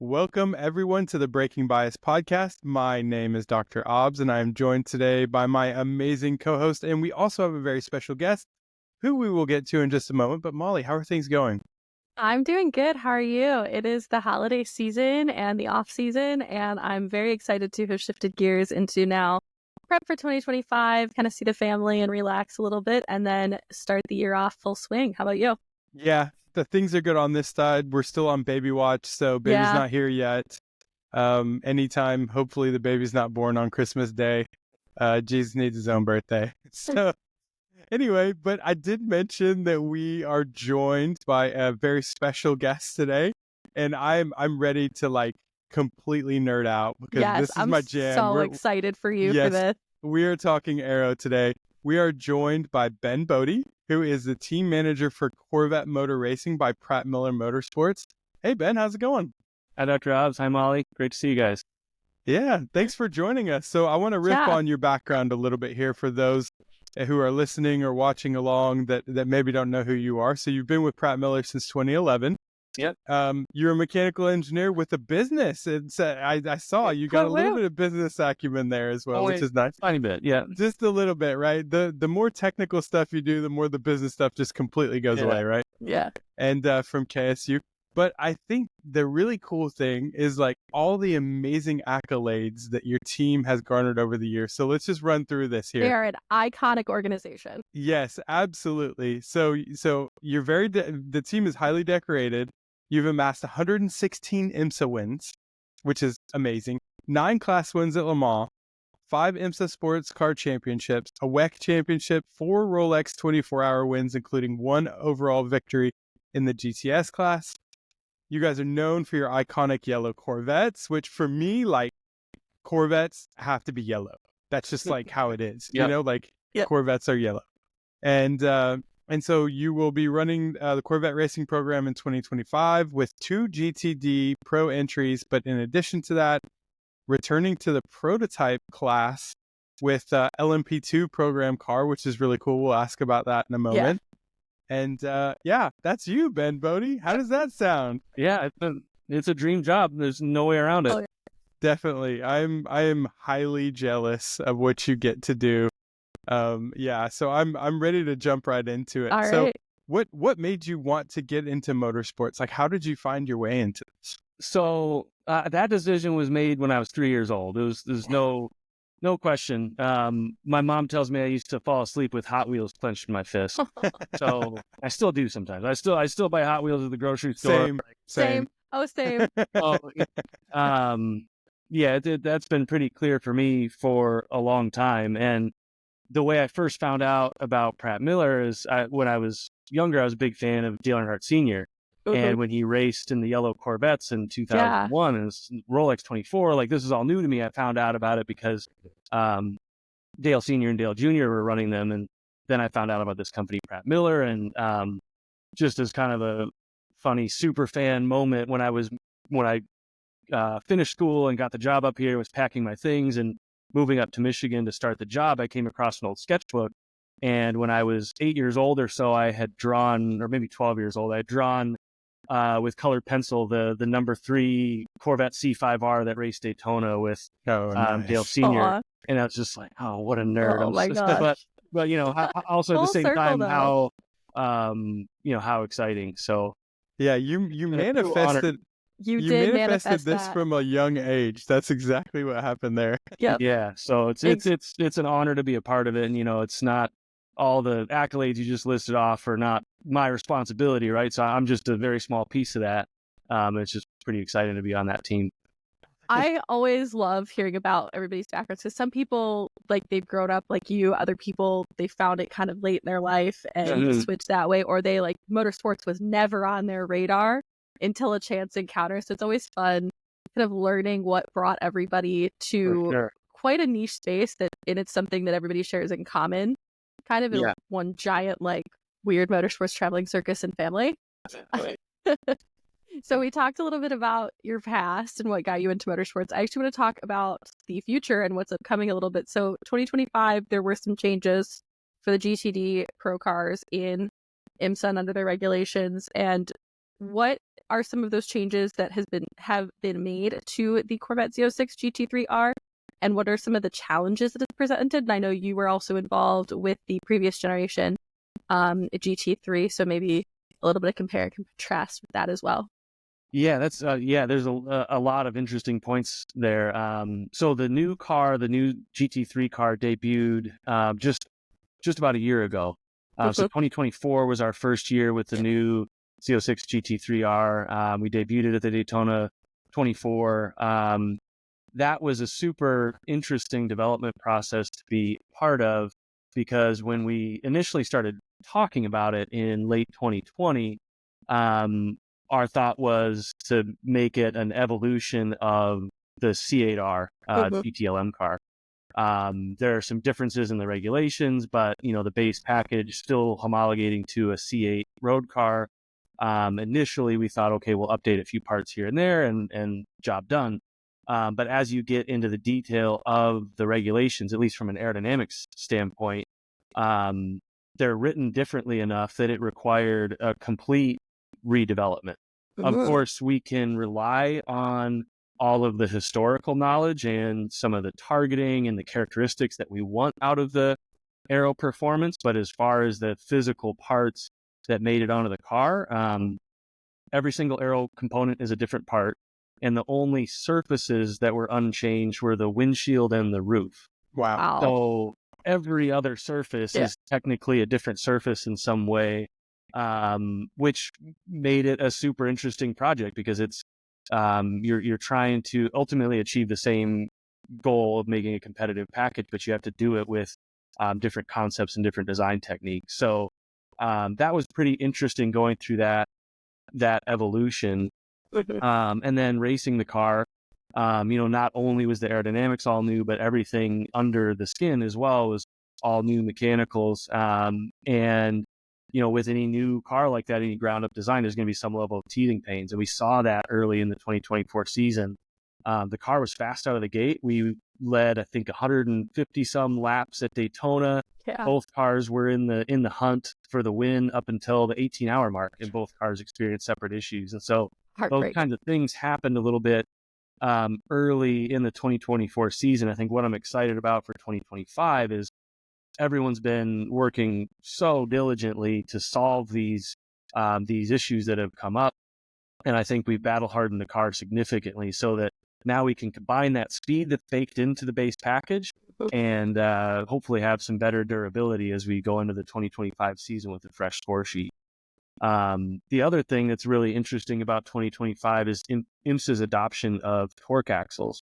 Welcome, everyone, to the Breaking Bias podcast. My name is Dr. Obbs, and I am joined today by my amazing co-host, and we also have a very special guest, who we will get to in just a moment. But Molly, how are things going? I'm doing good. How are you? It is the holiday season and the off season, and I'm very excited to have shifted gears into now prep for 2025, kind of see the family and relax a little bit, and then start the year off full swing. How about you? Yeah, the things are good on this side. We're still on baby watch, so baby's not here yet. Anytime, hopefully the baby's not born on Christmas Day. Jesus needs his own birthday. So anyway, but I did mention that we are joined by a very special guest today, and I'm ready to completely nerd out because this is my jam. So excited for you for this. We are talking Aero today. We are joined by Ben Bode, who is the team manager for Corvette Racing by Pratt Miller Motorsports. Hey Ben, how's it going? Hi Dr. Obbs. Hi Molly. Great to see you guys. Yeah, thanks for joining us. So I want to riff on your background a little bit here for those who are listening or watching along that maybe don't know who you are. So you've been with Pratt Miller since 2011. Yep. You're a mechanical engineer with a business. It's I saw you got a little bit of business acumen there as well, which is nice. Tiny bit, yeah. Just a little bit, right? The more technical stuff you do, the more the business stuff just completely goes away, right? Yeah. And from KSU. But I think the really cool thing is all the amazing accolades that your team has garnered over the years. So let's just run through this here. They are an iconic organization. Yes, absolutely. So you're the team is highly decorated. You've amassed 116 IMSA wins, which is amazing. 9 class wins at Le Mans, 5 IMSA sports car championships, a WEC championship, 4 Rolex 24-hour wins, including 1 overall victory in the GTS class. You guys are known for your iconic yellow Corvettes, which for me, Corvettes have to be yellow. That's just how it is. Yep. You know, Corvettes are yellow. And so you will be running the Corvette Racing program in 2025 with 2 GTD Pro entries. But in addition to that, returning to the prototype class with LMP2 program car, which is really cool. We'll ask about that in a moment. Yeah. And that's you, Ben Bode. How does that sound? Yeah, it's a dream job. There's no way around it. Oh, yeah. Definitely. I am highly jealous of what you get to do. So I'm ready to jump right into it. All so right. what made you want to get into motorsports? How did you find your way into this? So that decision was made when I was 3 years old. There's no question. My mom tells me I used to fall asleep with Hot Wheels clenched in my fist. So I still do sometimes. I still buy Hot Wheels at the grocery store. Same. Oh, same. That's been pretty clear for me for a long time. And the way I first found out about Pratt Miller is when I was younger, I was a big fan of Dale Earnhardt Sr. And when he raced in the yellow Corvettes in 2001 and Rolex 24, this is all new to me. I found out about it because Dale Sr. and Dale Jr. were running them. And then I found out about this company, Pratt Miller. And just as kind of a funny super fan moment when I finished school and got the job up here, was packing my things and moving up to Michigan to start the job, I came across an old sketchbook. And when I was 8 years old or so, I had drawn, or maybe 12 years old, I had drawn with colored pencil the number 3 Corvette C5R that raced Daytona with Dale Sr. Aww. And I was just like, oh, what a nerd. Oh my gosh. But also at the same time, how exciting. So yeah, you manifested. You did manifested this that from a young age. That's exactly what happened there. Yep. Yeah. So it's an honor to be a part of it. And, it's not all the accolades you just listed off are not my responsibility, right? So I'm just a very small piece of that. It's just pretty exciting to be on that team. I always love hearing about everybody's backgrounds because some people, they've grown up like you. Other people, they found it kind of late in their life and switched that way. Or they, motorsports was never on their radar until a chance encounter. So it's always fun kind of learning what brought everybody to quite a niche space and it's something that everybody shares in common. Kind of one giant, weird motorsports traveling circus and family. So we talked a little bit about your past and what got you into motorsports. I actually want to talk about the future and what's upcoming a little bit. So 2025, there were some changes for the GTD Pro cars in IMSA and under their regulations. And what are some of those changes that have been made to the Corvette Z06 GT3R? And what are some of the challenges that it's presented? And I know you were also involved with the previous generation GT3, so maybe a little bit of compare and contrast with that as well. Yeah, there's a lot of interesting points there. So the new GT3 car debuted just about a year ago. So 2024 was our first year with the new Z06 GT3R. We debuted it at the Daytona 24. That was a super interesting development process to be part of, because when we initially started talking about it in late 2020, our thought was to make it an evolution of the C8R GTLM car. There are some differences in the regulations, but the base package still homologating to a C8 road car. Initially, we thought, okay, we'll update a few parts here and there, and job done. But as you get into the detail of the regulations, at least from an aerodynamics standpoint, they're written differently enough that it required a complete redevelopment. Of course, we can rely on all of the historical knowledge and some of the targeting and the characteristics that we want out of the Aero performance, but as far as the physical parts that made it onto the car, every single Aero component is a different part. And the only surfaces that were unchanged were the windshield and the roof. Wow. So every other surface is technically a different surface in some way, which made it a super interesting project, because it's you're trying to ultimately achieve the same goal of making a competitive package, but you have to do it with different concepts and different design techniques. So that was pretty interesting going through that evolution. And then racing the car, not only was the aerodynamics all new, but everything under the skin as well was all new mechanicals. And with any new car like that, any ground up design, there's going to be some level of teething pains. And we saw that early in the 2024 season. The car was fast out of the gate. We led, I think, 150 some laps at Daytona. Yeah. Both cars were in the hunt for the win up until the 18-hour mark, and both cars experienced separate issues. And so those kinds of things happened a little bit early in the 2024 season. I think what I'm excited about for 2025 is everyone's been working so diligently to solve these issues that have come up. And I think we've battle hardened the car significantly so that now we can combine that speed that's baked into the base package and hopefully have some better durability as we go into the 2025 season with a fresh score sheet. The other thing that's really interesting about 2025 is IMSA's adoption of torque axles.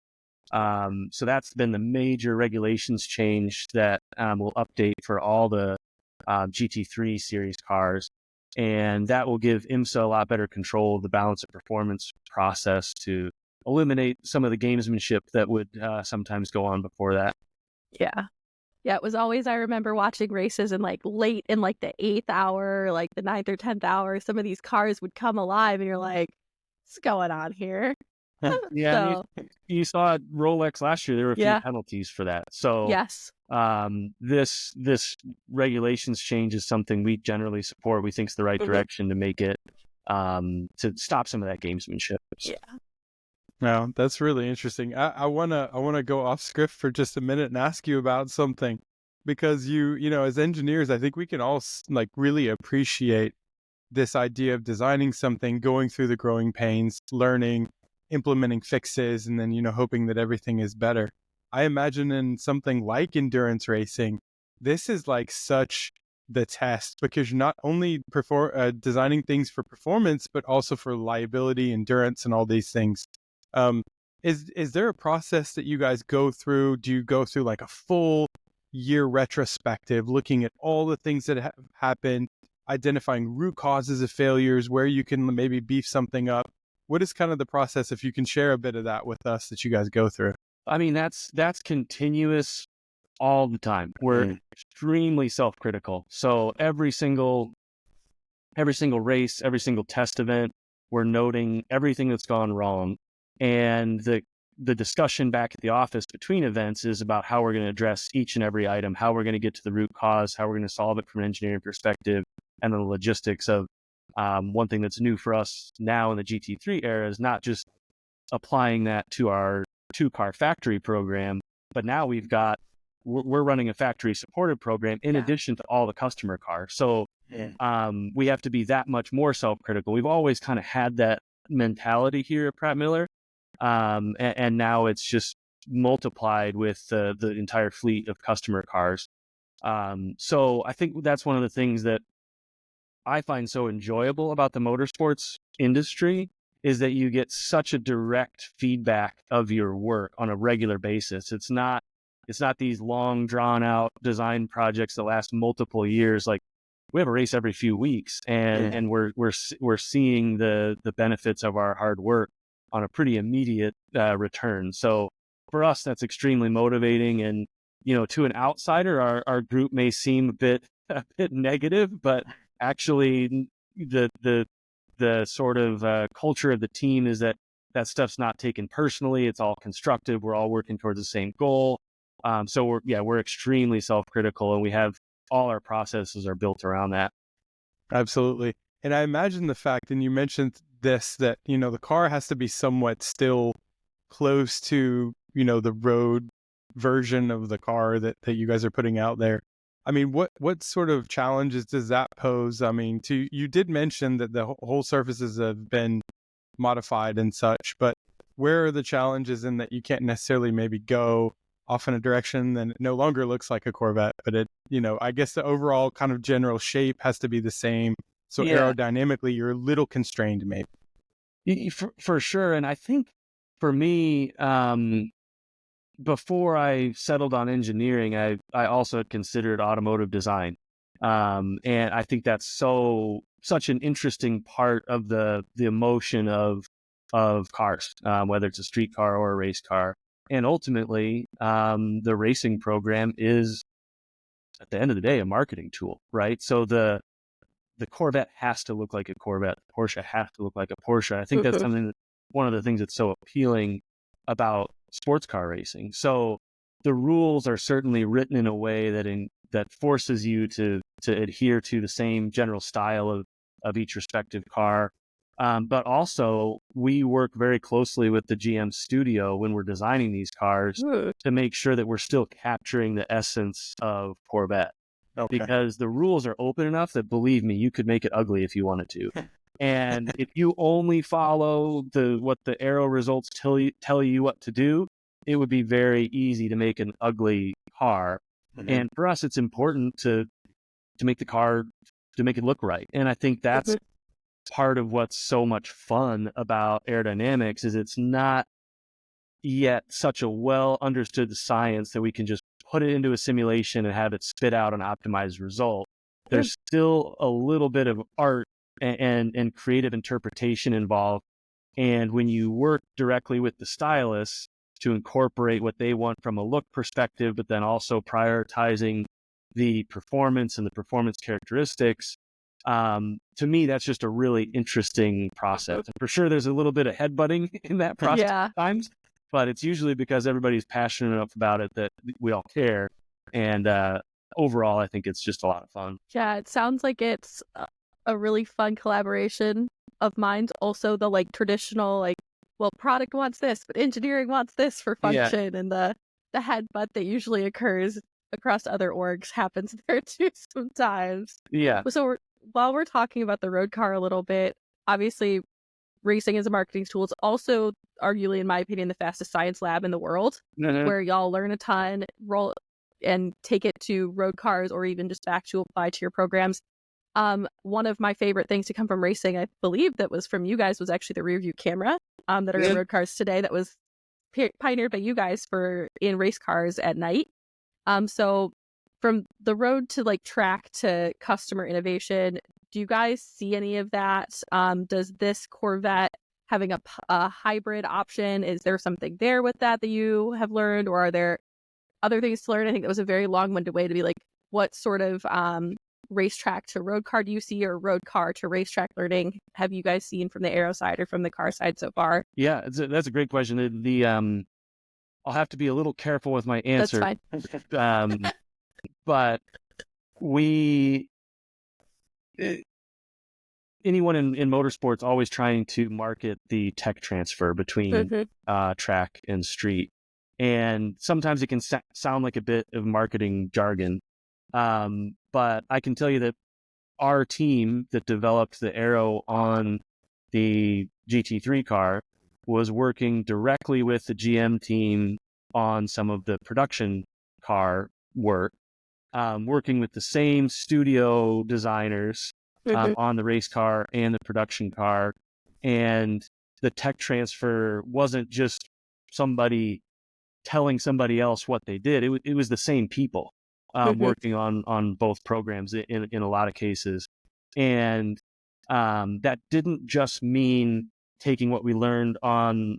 So that's been the major regulations change that will update for all the GT3 series cars. And that will give IMSA a lot better control of the balance of performance process to eliminate some of the gamesmanship that would sometimes go on before that. Yeah. Yeah, it was always, I remember watching races and late in the 8th hour, the 9th or 10th hour, some of these cars would come alive and you're like, what's going on here? Yeah, so, you saw at Rolex last year, there were a few penalties for that. So yes, this regulations change is something we generally support. We think is the right direction to make it, to stop some of that gamesmanship. Yeah. No, that's really interesting. I wanna go off script for just a minute and ask you about something, because you as engineers, I think we can all really appreciate this idea of designing something, going through the growing pains, learning, implementing fixes, and then hoping that everything is better. I imagine in something like endurance racing, this is such the test, because you're not only designing things for performance, but also for reliability, endurance, and all these things. Is there a process that you guys go through? Do you go through a full year retrospective, looking at all the things that have happened, identifying root causes of failures, where you can maybe beef something up? What is kind of the process, if you can share a bit of that with us, that you guys go through? I mean, that's continuous all the time. We're extremely self-critical. So every single race, every single test event, we're noting everything that's gone wrong. And the discussion back at the office between events is about how we're going to address each and every item, how we're going to get to the root cause, how we're going to solve it from an engineering perspective, and the logistics of One thing that's new for us now in the GT3 era is not just applying that to our 2-car factory program, but now we're running a factory supported program in addition to all the customer cars. So we have to be that much more self-critical. We've always kind of had that mentality here at Pratt Miller. And now it's just multiplied with the entire fleet of customer cars. So I think that's one of the things that I find so enjoyable about the motorsports industry is that you get such a direct feedback of your work on a regular basis. It's not these long drawn out design projects that last multiple years. Like we have a race every few weeks, and we're seeing the benefits of our hard work on a pretty immediate return. So for us, that's extremely motivating. And to an outsider, our group may seem a bit negative, but actually the sort of culture of the team is that stuff's not taken personally. It's all constructive. We're all working towards the same goal. So we're extremely self-critical, and we have all our processes are built around that. Absolutely. And I imagine the fact, and you mentioned this, that, the car has to be somewhat still close to, the road version of the car that you guys are putting out there. I mean, what sort of challenges does that pose? I mean, you did mention that the whole surfaces have been modified and such, but where are the challenges in that you can't necessarily maybe go off in a direction that it no longer looks like a Corvette, but it, I guess the overall kind of general shape has to be the same. So aerodynamically, you're a little constrained maybe. For sure. And I think for me, before I settled on engineering, I also had considered automotive design. And I think that's such an interesting part of the emotion of cars, whether it's a street car or a race car. And ultimately, the racing program is, at the end of the day, a marketing tool, right? So the Corvette has to look like a Corvette. The Porsche has to look like a Porsche. I think that's one of the things that's so appealing about sports car racing. So the rules are certainly written in a way that forces you to adhere to the same general style of each respective car. But also, we work very closely with the GM studio when we're designing these cars to make sure that we're still capturing the essence of Corvette. Okay. Because the rules are open enough that, believe me, you could make it ugly if you wanted to. And if you only follow what the Aero results tell you what to do, it would be very easy to make an ugly car. Mm-hmm. And for us, it's important to make the car, to make it look right. And I think that's part of what's so much fun about aerodynamics is it's not yet such a well understood science that we can just put it into a simulation and have it spit out an optimized result. There's still a little bit of art and creative interpretation involved. And when you work directly with the stylists to incorporate what they want from a look perspective, but then also prioritizing the performance and the performance characteristics, to me, that's just a really interesting process. And for sure, there's a little bit of headbutting in that process at times, but it's usually because everybody's passionate enough about it that we all care. And overall, I think it's just a lot of fun. Yeah, it sounds like it's a really fun collaboration of minds. Also, the traditional product wants this, but engineering wants this for function, and the headbutt that usually occurs across other orgs happens there too sometimes. Yeah. So while we're talking about the road car a little bit, obviously racing is a marketing tool. It's also arguably, in my opinion, the fastest science lab in the world, where y'all learn a ton, roll and take it to road cars, or even just actually apply to your programs. One of my favorite things to come from racing, I believe that was from you guys, was actually the rear view camera that are in road cars today. That was pioneered by you guys in race cars at night. So from the road to track to customer innovation, do you guys see any of that? Does this Corvette having a hybrid option, is there something there with that you have learned, or are there other things to learn? I think that was a very long-winded way to be what sort of racetrack to road car do you see, or road car to racetrack learning have you guys seen from the Aero side or from the car side so far? Yeah, that's a great question. I'll have to be a little careful with my answer. That's fine. But anyone in motorsports always trying to market the tech transfer between track and street. And sometimes it can sound like a bit of marketing jargon. But I can tell you that our team that developed the Aero on the GT3 car was working directly with the GM team on some of the production car work, working with the same studio designers on the race car and the production car. And the tech transfer wasn't just somebody telling somebody else what they did. It was the same people working on both programs in a lot of cases. And that didn't just mean taking what we learned on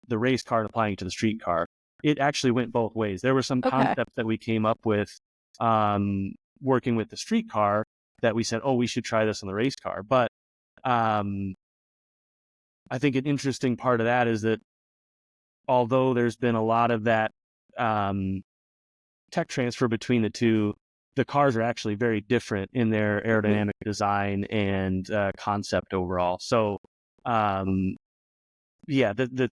the race car and applying it to the street car. It actually went both ways. There were some concepts that we came up with working with the street car that we said, oh, we should try this on the race car. But I think an interesting part of that is that although there's been a lot of that tech transfer between the two, the cars are actually very different in their aerodynamic design and concept overall. So, the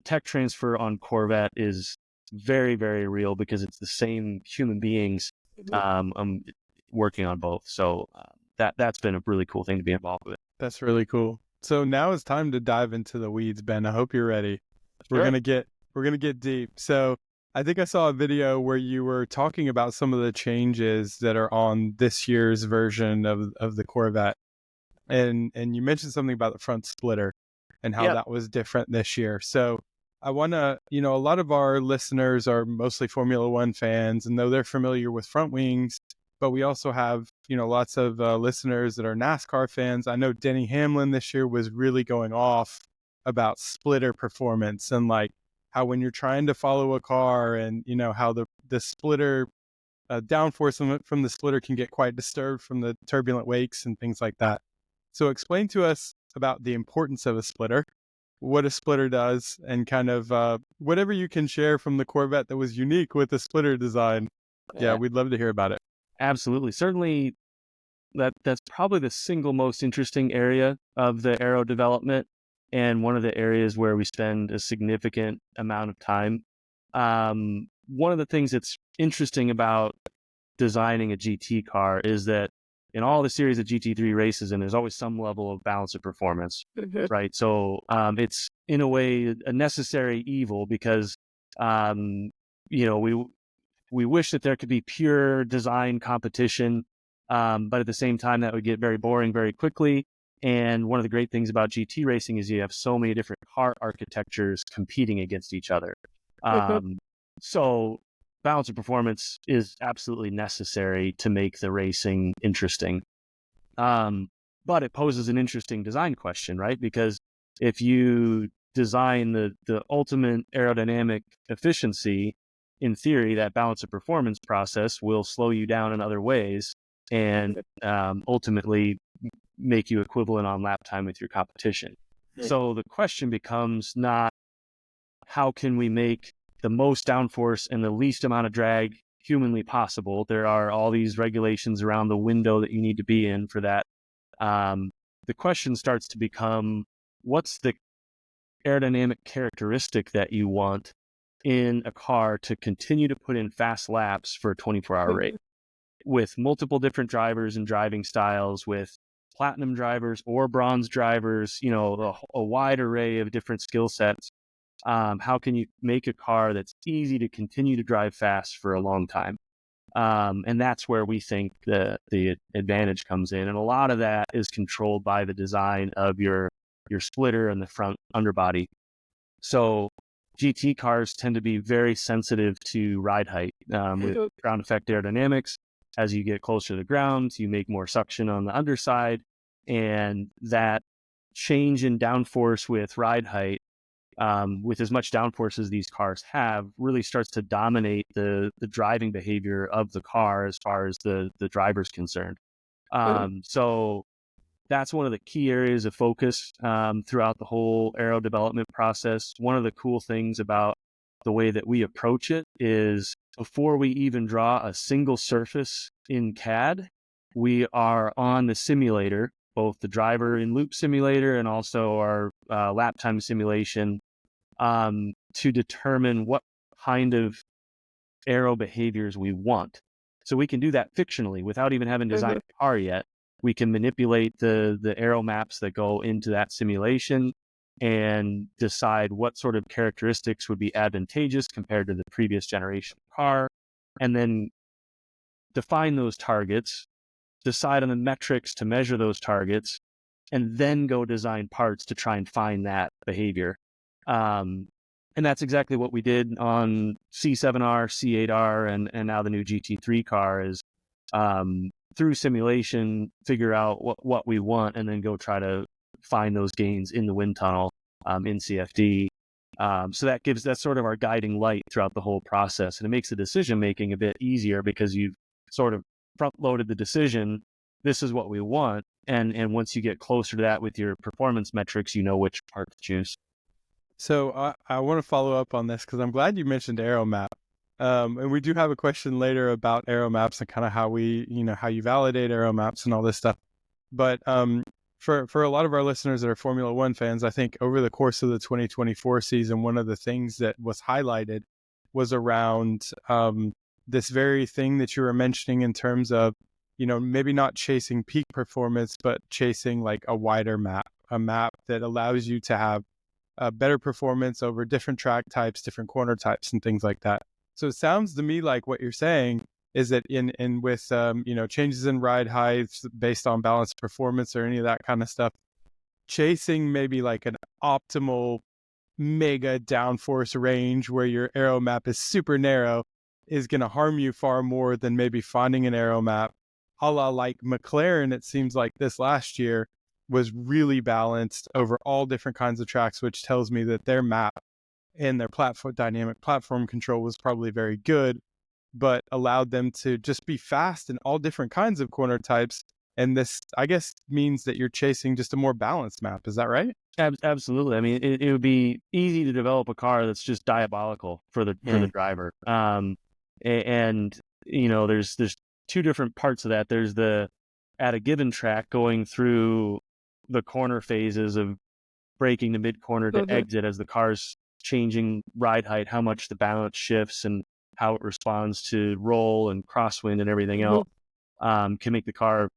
tech transfer on Corvette is very, very real because it's the same human beings working on both. So that's been a really cool thing to be involved with. That's really cool. So now it's time to dive into the weeds, Ben. I hope you're ready. Sure. We're gonna get deep. So I think I saw a video where you were talking about some of the changes that are on this year's version of the Corvette, and you mentioned something about the front splitter and how that was different this year. So I want to, a lot of our listeners are mostly Formula One fans, and though they're familiar with front wings, but we also have, lots of listeners that are NASCAR fans. I know Denny Hamlin this year was really going off about splitter performance and like how when you're trying to follow a car and, how the splitter downforce from the splitter can get quite disturbed from the turbulent wakes and things like that. So explain to us about the importance of a splitter, what a splitter does, and kind of whatever you can share from the Corvette that was unique with the splitter design. Yeah, we'd love to hear about it. Absolutely. Certainly, that's probably the single most interesting area of the Aero development, and one of the areas where we spend a significant amount of time. One of the things that's interesting about designing a GT car is that in all the series of GT3 races, and there's always some level of balance of performance, right? So it's in a way a necessary evil because we wish that there could be pure design competition, but at the same time that would get very boring very quickly. And one of the great things about GT racing is you have so many different car architectures competing against each other. So balance of performance is absolutely necessary to make the racing interesting. But it poses an interesting design question, right? Because if you design the ultimate aerodynamic efficiency, in theory, that balance of performance process will slow you down in other ways and ultimately make you equivalent on lap time with your competition. So the question becomes not how can we make the most downforce and the least amount of drag humanly possible. There are all these regulations around the window that you need to be in for that. The question starts to become, what's the aerodynamic characteristic that you want in a car to continue to put in fast laps for a 24-hour race with multiple different drivers and driving styles, with platinum drivers or bronze drivers, a wide array of different skill sets. How can you make a car that's easy to continue to drive fast for a long time? And that's where we think the advantage comes in. And a lot of that is controlled by the design of your splitter and the front underbody. So GT cars tend to be very sensitive to ride height with ground effect aerodynamics. As you get closer to the ground, you make more suction on the underside, and that change in downforce with ride height, with as much downforce as these cars have, really starts to dominate the driving behavior of the car as far as the driver's concerned. So that's one of the key areas of focus throughout the whole Aero development process. One of the cool things about the way that we approach it is before we even draw a single surface in CAD, we are on the simulator both the driver in loop simulator and also our lap time simulation to determine what kind of aero behaviors we want. So we can do that fictionally without even having designed a car yet. We can manipulate the aero maps that go into that simulation and decide what sort of characteristics would be advantageous compared to the previous generation car, and then define those targets, decide on the metrics to measure those targets, and then go design parts to try and find that behavior. And that's exactly what we did on C7R, C8R, and now the new GT3 car is through simulation, figure out what we want, and then go try to find those gains in the wind tunnel in CFD. So that's sort of our guiding light throughout the whole process. And it makes the decision making a bit easier because you've sort of front loaded the decision. This is what we want. And once you get closer to that with your performance metrics, you know which part to choose. So I want to follow up on this because I'm glad you mentioned Aero Map. And we do have a question later about Aero Maps and kind of how how you validate Aero Maps and all this stuff. But for a lot of our listeners that are Formula One fans, I think over the course of the 2024 season, one of the things that was highlighted was around this very thing that you were mentioning in terms of, maybe not chasing peak performance, but chasing like a wider map, a map that allows you to have better performance over different track types, different corner types, and things like that. So it sounds to me like what you're saying is that with changes in ride heights based on balanced performance or any of that kind of stuff, chasing maybe like an optimal mega downforce range where your aero map is super narrow is going to harm you far more than maybe finding an aero map, a la like McLaren. It seems like this last year was really balanced over all different kinds of tracks, which tells me that their map and their dynamic platform control was probably very good, but allowed them to just be fast in all different kinds of corner types. And this, I guess, means that you're chasing just a more balanced map. Is that right? Absolutely. I mean, it would be easy to develop a car that's just diabolical for the driver. And there's two different parts of that. There's at a given track going through the corner phases of braking the mid corner to exit as the car's changing ride height, how much the balance shifts and how it responds to roll and crosswind and everything else can make the car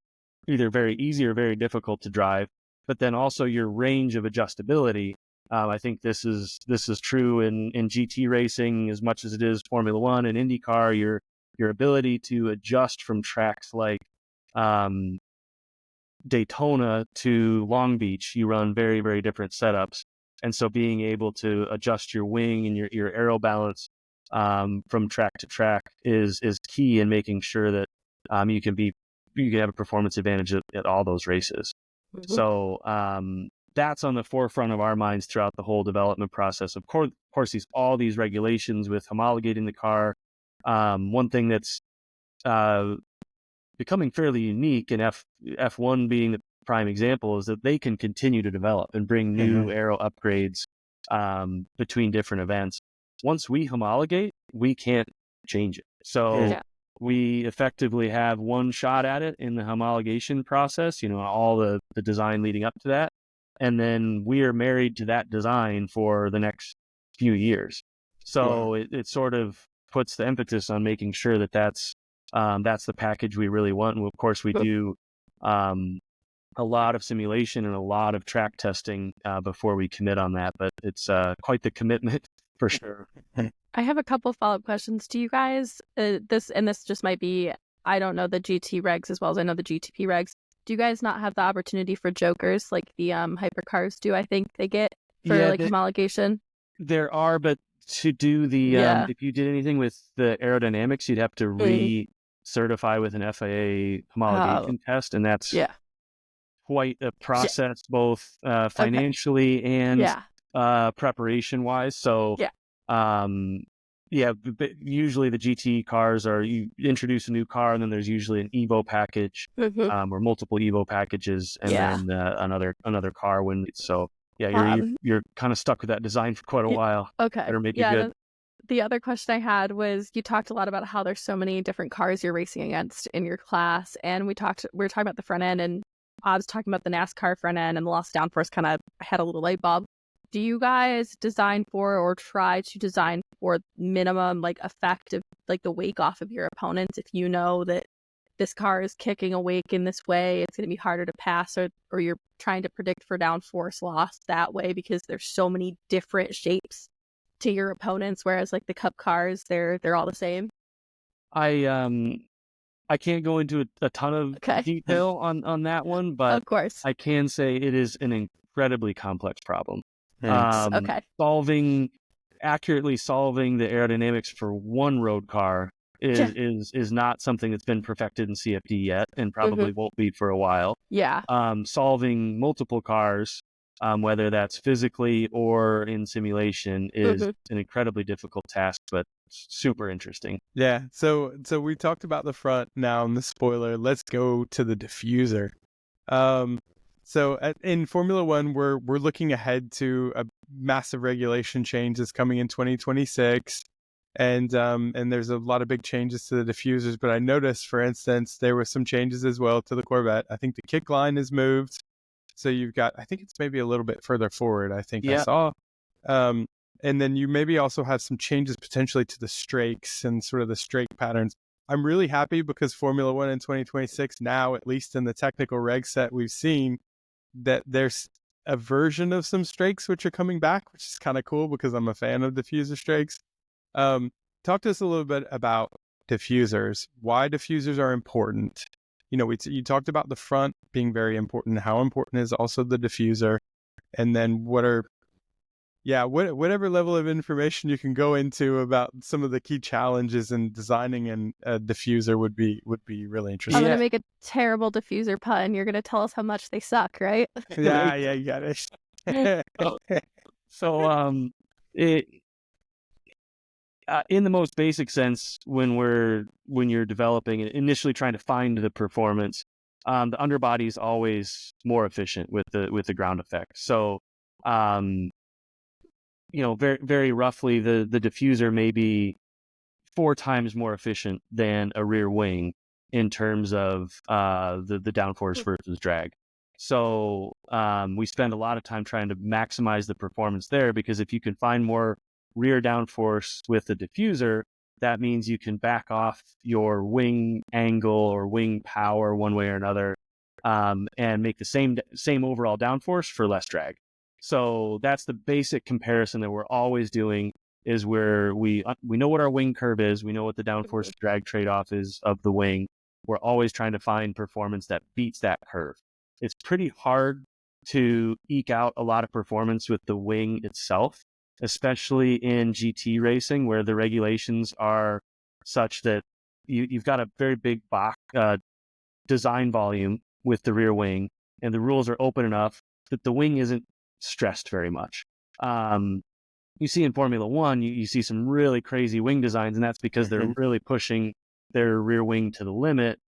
either very easy or very difficult to drive. But then also your range of adjustability. I think this is true in GT racing as much as it is Formula One and IndyCar. Your ability to adjust from tracks like Daytona to Long Beach, you run very, very different setups. And so being able to adjust your wing and your aero balance from track to track is key in making sure that you can have a performance advantage at all those races. So that's on the forefront of our minds throughout the whole development process. Of course, all these regulations with homologating the car. One thing that's becoming fairly unique, and F1 being the prime example, is that they can continue to develop and bring new aero upgrades between different events. Once we homologate, we can't change it. So we effectively have one shot at it in the homologation process, all the design leading up to that. And then we are married to that design for the next few years. So it sort of puts the emphasis on making sure that that's the package we really want. And of course, we do a lot of simulation and a lot of track testing before we commit on that. But it's quite the commitment for sure. I have a couple follow-up questions. Do you guys, this just might be, I don't know the GT regs as well as I know the GTP regs. Do you guys not have the opportunity for jokers like the hypercars do? I think they get for homologation. There are, but to do the if you did anything with the aerodynamics, you'd have to re-certify with an FAA homologation test, and that's quite a process, both financially and preparation-wise. So usually the GT cars you introduce a new car, and then there's usually an Evo package or multiple Evo packages, and then another car when. So you're kind of stuck with that design for quite a while. Okay, better make it good. The other question I had was, you talked a lot about how there's so many different cars you're racing against in your class, and we were talking about the front end and I was talking about the NASCAR front end and the loss of downforce, kind of had a little light bulb. Do you guys design for or try to design for minimum like effect of like the wake off of your opponents? If you know that this car is kicking a wake in this way, it's going to be harder to pass, or you're trying to predict for downforce loss that way because there's so many different shapes to your opponents, whereas like the Cup cars, they're all the same. I can't go into a ton of detail on that one, but of course, I can say it is an incredibly complex problem. Accurately solving the aerodynamics for one road car is not something that's been perfected in CFD yet, and probably won't be for a while. Yeah. Solving multiple cars, whether that's physically or in simulation, is an incredibly difficult task, but super interesting. Yeah. So we talked about the front now and the spoiler. Let's go to the diffuser. In Formula One, we're looking ahead to a massive regulation change that's coming in 2026, and there's a lot of big changes to the diffusers. But I noticed, for instance, there were some changes as well to the Corvette. I think the kick line is moved, so you've got, I think it's maybe a little bit further forward. I think I saw, and then you maybe also have some changes potentially to the strakes and sort of the strake patterns. I'm really happy because Formula One in 2026 now, at least in the technical reg set we've seen, that there's a version of some strakes which are coming back, which is kind of cool because I'm a fan of diffuser strakes. Talk to us a little bit about diffusers, why diffusers are important. You know, you talked about the front being very important. How important is also the diffuser? And then whatever level of information you can go into about some of the key challenges in designing a diffuser would be really interesting. I'm going to make a terrible diffuser pun. You're going to tell us how much they suck, right? Yeah, you got it. So, in the most basic sense, when you're developing and initially trying to find the performance, the underbody is always more efficient with the ground effect. So, very, very roughly, the diffuser may be 4 times more efficient than a rear wing in terms of the downforce versus drag. So we spend a lot of time trying to maximize the performance there, because if you can find more rear downforce with the diffuser, that means you can back off your wing angle or wing power one way or another, and make the same overall downforce for less drag. So that's the basic comparison that we're always doing, is where we know what our wing curve is, we know what the downforce to drag trade-off is of the wing. We're always trying to find performance that beats that curve. It's pretty hard to eke out a lot of performance with the wing itself, especially in GT racing, where the regulations are such that you've got a very big box design volume with the rear wing, and the rules are open enough that the wing isn't stressed very much. You see in Formula One, you see some really crazy wing designs, and that's because they're really pushing their rear wing to the limit.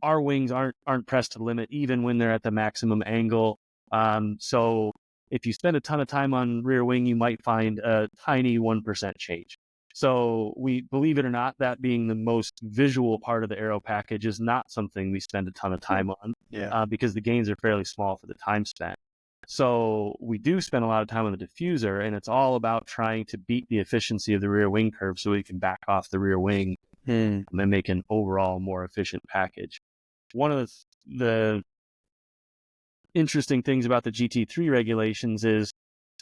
Our wings aren't pressed to the limit even when they're at the maximum angle. So if you spend a ton of time on rear wing, you might find a tiny 1% change. So we, believe it or not, that being the most visual part of the Aero package is not something we spend a ton of time on, because the gains are fairly small for the time spent. So we do spend a lot of time on the diffuser, and it's all about trying to beat the efficiency of the rear wing curve so we can back off the rear wing and make an overall more efficient package. One of the interesting things about the GT3 regulations is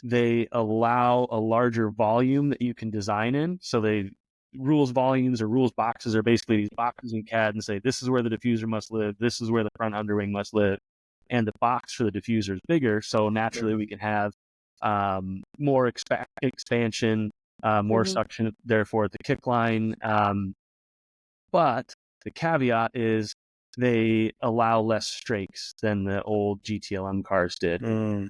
they allow a larger volume that you can design in. So rules volumes or rules boxes are basically these boxes in CAD, and say this is where the diffuser must live, this is where the front underwing must live. And the box for the diffuser is bigger, so naturally we can have more expansion, more suction, therefore at the kick line. But the caveat is they allow less strakes than the old GTLM cars did.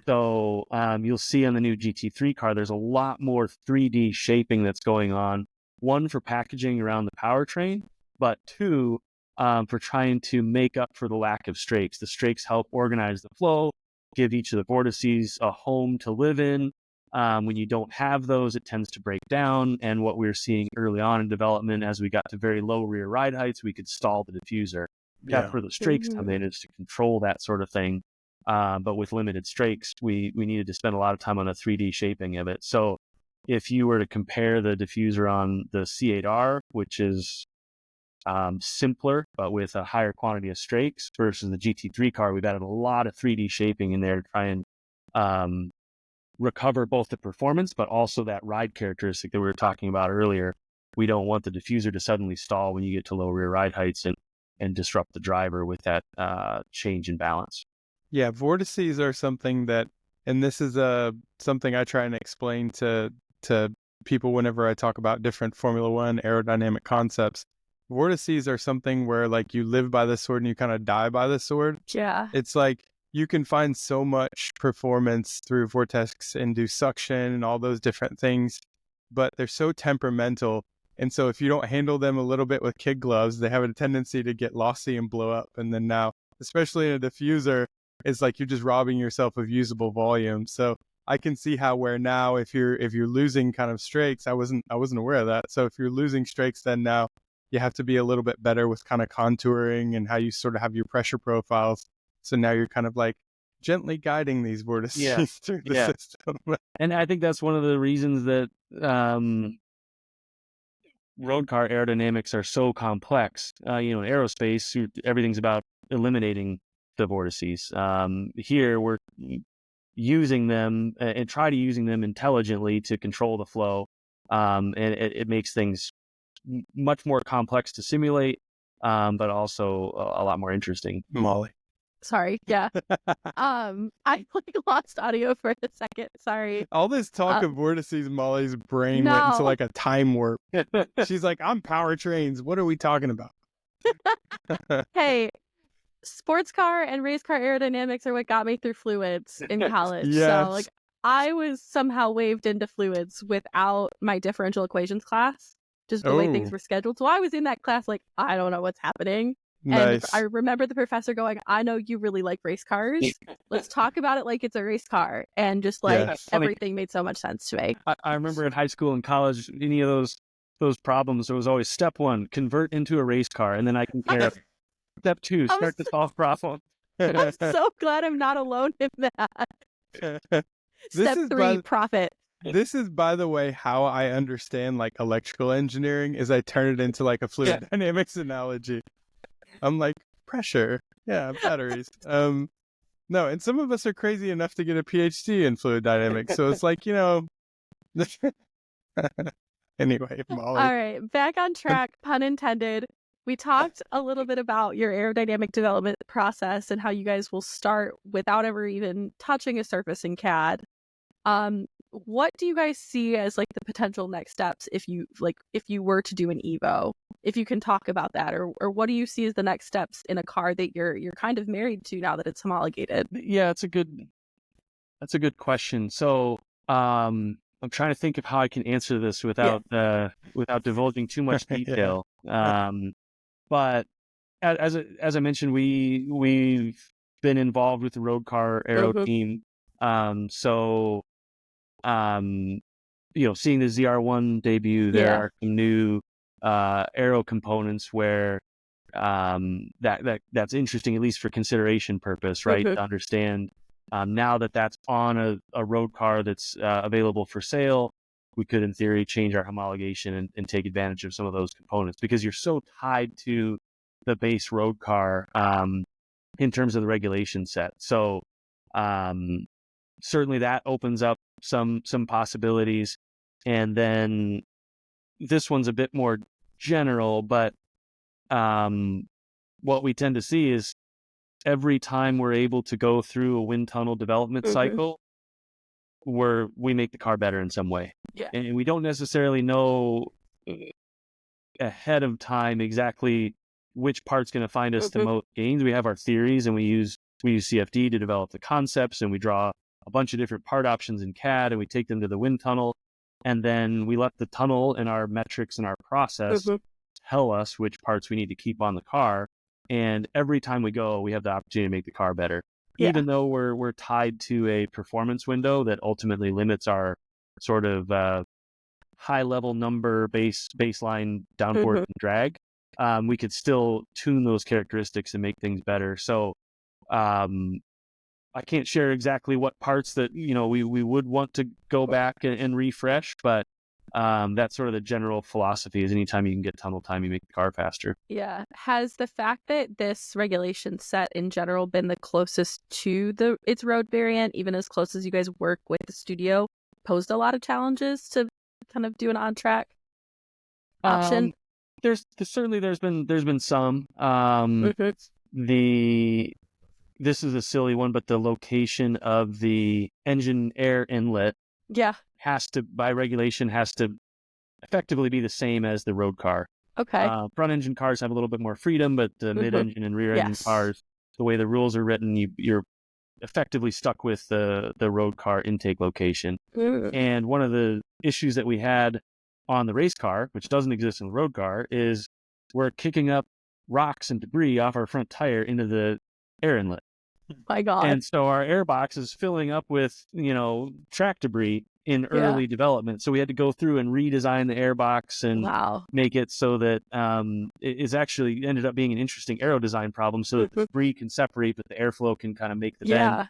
So you'll see on the new GT3 car, there's a lot more 3D shaping that's going on. One, for packaging around the powertrain, but two, for trying to make up for the lack of strakes. The strakes help organize the flow, give each of the vortices a home to live in. When you don't have those, it tends to break down. And what we were seeing early on in development, as we got to very low rear ride heights, we could stall the diffuser. That's where the strakes come in, is to control that sort of thing. But with limited strakes, we needed to spend a lot of time on a 3D shaping of it. So if you were to compare the diffuser on the C8R, which is simpler, but with a higher quantity of strakes, versus the GT3 car, we've added a lot of 3D shaping in there to try and recover both the performance, but also that ride characteristic that we were talking about earlier. We don't want the diffuser to suddenly stall when you get to low rear ride heights and disrupt the driver with that change in balance. Yeah, vortices are something that, and this is something I try and explain to people whenever I talk about different Formula One aerodynamic concepts. Vortices are something where like you live by the sword and you kind of die by the sword. Yeah. It's like you can find so much performance through vortex-induced suction and all those different things, but they're so temperamental. And so if you don't handle them a little bit with kid gloves, they have a tendency to get lossy and blow up. And then now, especially in a diffuser, it's like you're just robbing yourself of usable volume. So I can see how where now if you're losing kind of strakes, I wasn't aware of that. So if you're losing strakes, then now you have to be a little bit better with kind of contouring and how you sort of have your pressure profiles. So now you're kind of like gently guiding these vortices through the system. And I think that's one of the reasons that road car aerodynamics are so complex. In aerospace, everything's about eliminating the vortices. Here, we're using them and try to using them intelligently to control the flow. And it makes things much more complex to simulate, but also a lot more interesting. Molly. Sorry. Yeah. I like lost audio for a second. Sorry. All this talk of vortices, Molly's brain went into like a time warp. She's like, I'm powertrains. What are we talking about? Hey, sports car and race car aerodynamics are what got me through fluids in college. Yes. So like I was somehow waved into fluids without my differential equations class, just the way things were scheduled. So I was in that class like, I don't know what's happening. Nice. And I remember the professor going, I know you really like race cars. Let's talk about it like it's a race car. And just like everything made so much sense to me. I remember in high school and college, any of those problems, there was always step 1, convert into a race car. And then I can care. Step 2, start to solve problem. I'm so glad I'm not alone in that. Step 3, profit. This is, by the way, how I understand like electrical engineering is I turn it into like a fluid dynamics analogy. I'm like, pressure. Yeah, batteries. No, and some of us are crazy enough to get a PhD in fluid dynamics. So it's like, anyway, Molly. All right, back on track, pun intended. We talked a little bit about your aerodynamic development process and how you guys will start without ever even touching a surface in CAD. What do you guys see as like the potential next steps if you were to do an Evo? If you can talk about that, or what do you see as the next steps in a car that you're kind of married to now that it's homologated? Yeah, that's a good question. So I'm trying to think of how I can answer this without divulging too much detail. But as I mentioned, we've been involved with the road car aero team. So seeing the ZR1 debut, there are some new aero components where that's interesting, at least for consideration purpose, right? To understand now that that's on a road car that's available for sale, we could in theory change our homologation and take advantage of some of those components, because you're so tied to the base road car in terms of the regulation set. So certainly that opens up some possibilities. And then this one's a bit more general, but what we tend to see is every time we're able to go through a wind tunnel development cycle, we make the car better in some way. Yeah. And we don't necessarily know ahead of time exactly which part's going to find us the most gains. We have our theories, and we use CFD to develop the concepts, and we draw a bunch of different part options in CAD, and we take them to the wind tunnel, and then we let the tunnel and our metrics and our process tell us which parts we need to keep on the car. And every time we go, we have the opportunity to make the car better, even though we're tied to a performance window that ultimately limits our sort of high level number baseline downforce and drag. we could still tune those characteristics and make things better. So I can't share exactly what parts that, we would want to go back and refresh, but that's sort of the general philosophy is anytime you can get tunnel time, you make the car faster. Yeah. Has the fact that this regulation set in general been the closest to its road variant, even as close as you guys work with the studio, posed a lot of challenges to kind of do an on-track option? There's been some. This is a silly one, but the location of the engine air inlet has to, by regulation, has to effectively be the same as the road car. Okay. Front engine cars have a little bit more freedom, but the mid-engine and rear engine cars, the way the rules are written, you're effectively stuck with the road car intake location. And one of the issues that we had on the race car, which doesn't exist in the road car, is we're kicking up rocks and debris off our front tire into the air inlet. My God. And so our air box is filling up with, track debris in early development. So we had to go through and redesign the air box and make it so that it is actually ended up being an interesting aero design problem so that the debris can separate, but the airflow can kind of make the bend.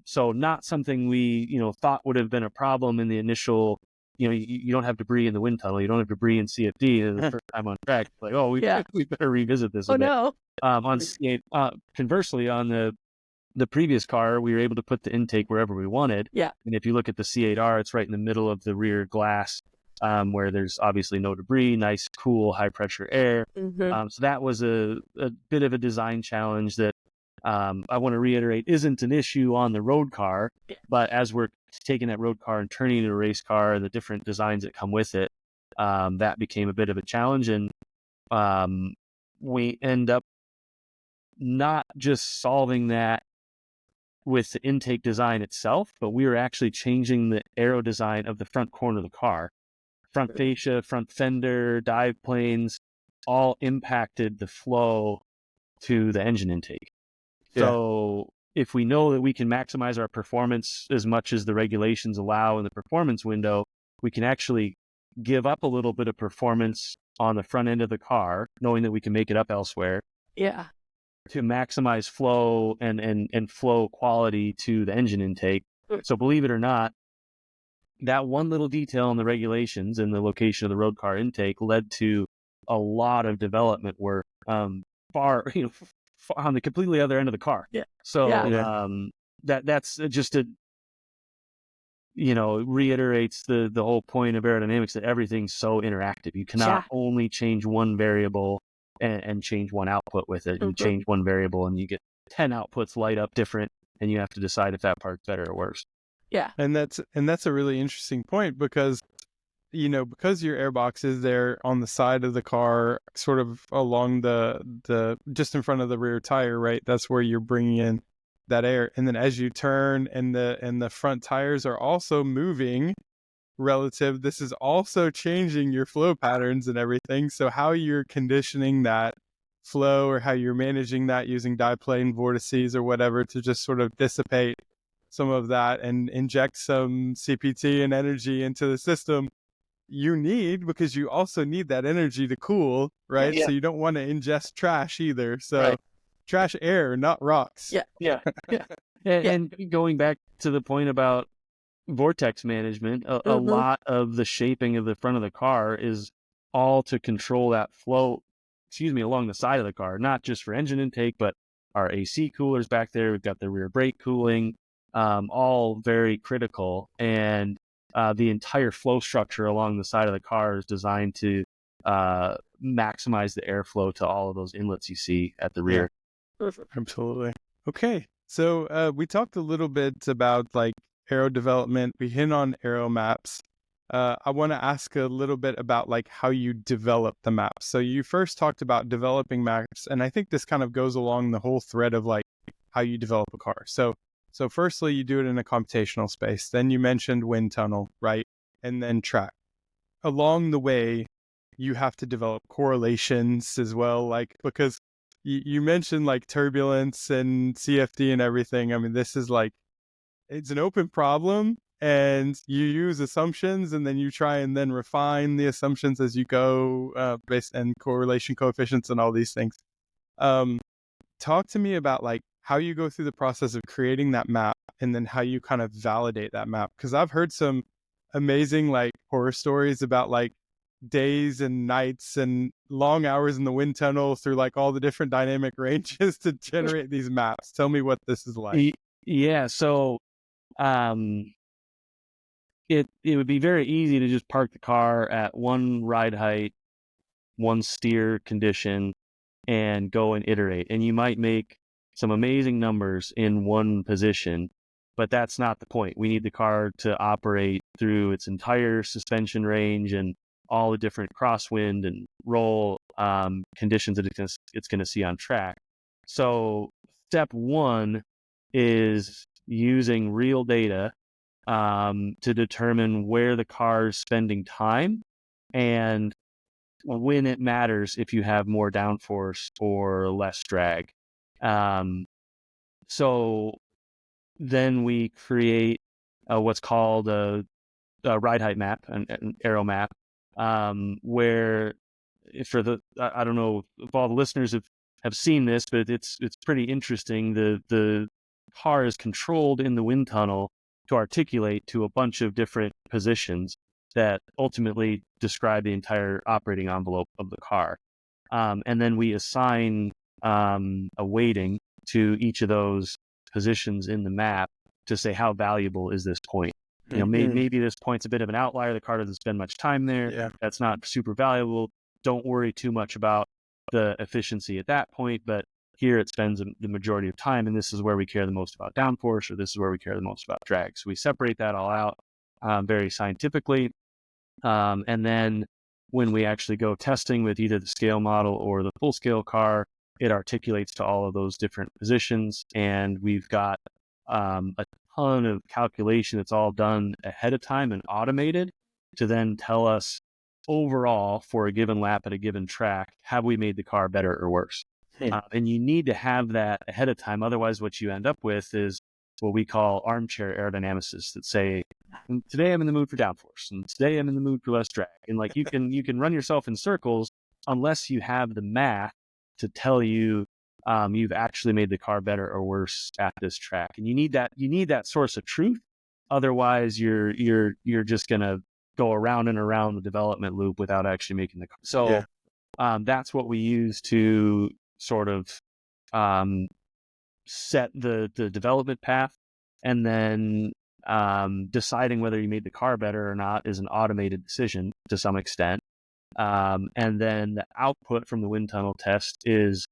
So not something we, thought would have been a problem in the initial, you don't have debris in the wind tunnel. You don't have debris in CFD. The first time on track, like, we better revisit this a bit. No. Conversely, on the previous car, we were able to put the intake wherever we wanted. Yeah. And if you look at the C8R, it's right in the middle of the rear glass, where there's obviously no debris, nice, cool, high pressure air. So that was a bit of a design challenge that I want to reiterate isn't an issue on the road car, but as we're taking that road car and turning it into a race car, the different designs that come with it, that became a bit of a challenge. And we end up not just solving that with the intake design itself, but we were actually changing the aero design of the front corner of the car. Front fascia, front fender, dive planes, all impacted the flow to the engine intake. So if we know that we can maximize our performance as much as the regulations allow in the performance window, we can actually give up a little bit of performance on the front end of the car, knowing that we can make it up elsewhere. Yeah. To maximize flow and flow quality to the engine intake. So believe it or not, that one little detail in the regulations and the location of the road car intake led to a lot of development work far on the completely other end of the car. Yeah. So that's just reiterates the whole point of aerodynamics, that everything's so interactive. You cannot only change one variable and change one output with it. You change one variable and you get 10 outputs light up different, and you have to decide if that part's better or worse. Yeah. And that's a really interesting point because because your airbox is there on the side of the car, sort of along the just in front of the rear tire, right? That's where you're bringing in that air. And then as you turn and the front tires are also moving relative, this is also changing your flow patterns and everything. So how you're conditioning that flow, or how you're managing that using diplane vortices or whatever to just sort of dissipate some of that and inject some CPT and energy into the system, you need, because you also need that energy to cool, right? So you don't want to ingest trash either. So trash air, not rocks. And going back to the point about vortex management, a lot of the shaping of the front of the car is all to control that flow, along the side of the car, not just for engine intake, but our AC coolers back there. We've got the rear brake cooling, all very critical. And the entire flow structure along the side of the car is designed to maximize the airflow to all of those inlets you see at the rear. Absolutely. Okay. So we talked a little bit about aero development. We hit on aero maps. I want to ask a little bit about how you develop the maps. So you first talked about developing maps, and I think this kind of goes along the whole thread of how you develop a car. So firstly, you do it in a computational space. Then you mentioned wind tunnel, right? And then track. Along the way, you have to develop correlations as well, because you mentioned turbulence and CFD and everything. I mean, this is it's an open problem, and you use assumptions, and then you try and then refine the assumptions as you go, based and correlation coefficients and all these things. Talk to me about like how you go through the process of creating that map, and then how you kind of validate that map. Because I've heard some amazing like horror stories about like days and nights and long hours in the wind tunnel through like all the different dynamic ranges to generate these maps. Tell me what this is like. Yeah. So, it would be very easy to just park the car at one ride height, one steer condition, and go and iterate. And you might make some amazing numbers in one position, but that's not the point. We need the car to operate through its entire suspension range and all the different crosswind and roll conditions that it's going to see on track. So step one is using real data to determine where the car is spending time and when it matters if you have more downforce or less drag. So then we create what's called a ride height map, an Aero map, where I don't know if all the listeners have seen this, but it's pretty interesting. The car is controlled in the wind tunnel to articulate to a bunch of different positions that ultimately describe the entire operating envelope of the car. And then we assign a weighting to each of those positions in the map to say how valuable is this point. You know, maybe this point's a bit of an outlier. The car doesn't spend much time there. Yeah. That's not super valuable. Don't worry too much about the efficiency at that point, but here it spends the majority of time, and this is where we care the most about downforce, or this is where we care the most about drag. So we separate that all out very scientifically. And then when we actually go testing with either the scale model or the full scale car, it articulates to all of those different positions. And we've got a ton of calculation that's all done ahead of time and automated to then tell us overall for a given lap at a given track, have we made the car better or worse? And you need to have that ahead of time. Otherwise, what you end up with is what we call armchair aerodynamicists that say, today I'm in the mood for downforce, and today I'm in the mood for less drag. And like you can run yourself in circles unless you have the math to tell you you've actually made the car better or worse at this track. And you need that source of truth. Otherwise, you're just gonna go around and around the development loop without actually making the car. So that's what we use to sort of set the development path, and then deciding whether you made the car better or not is an automated decision to some extent. And then the output from the wind tunnel test is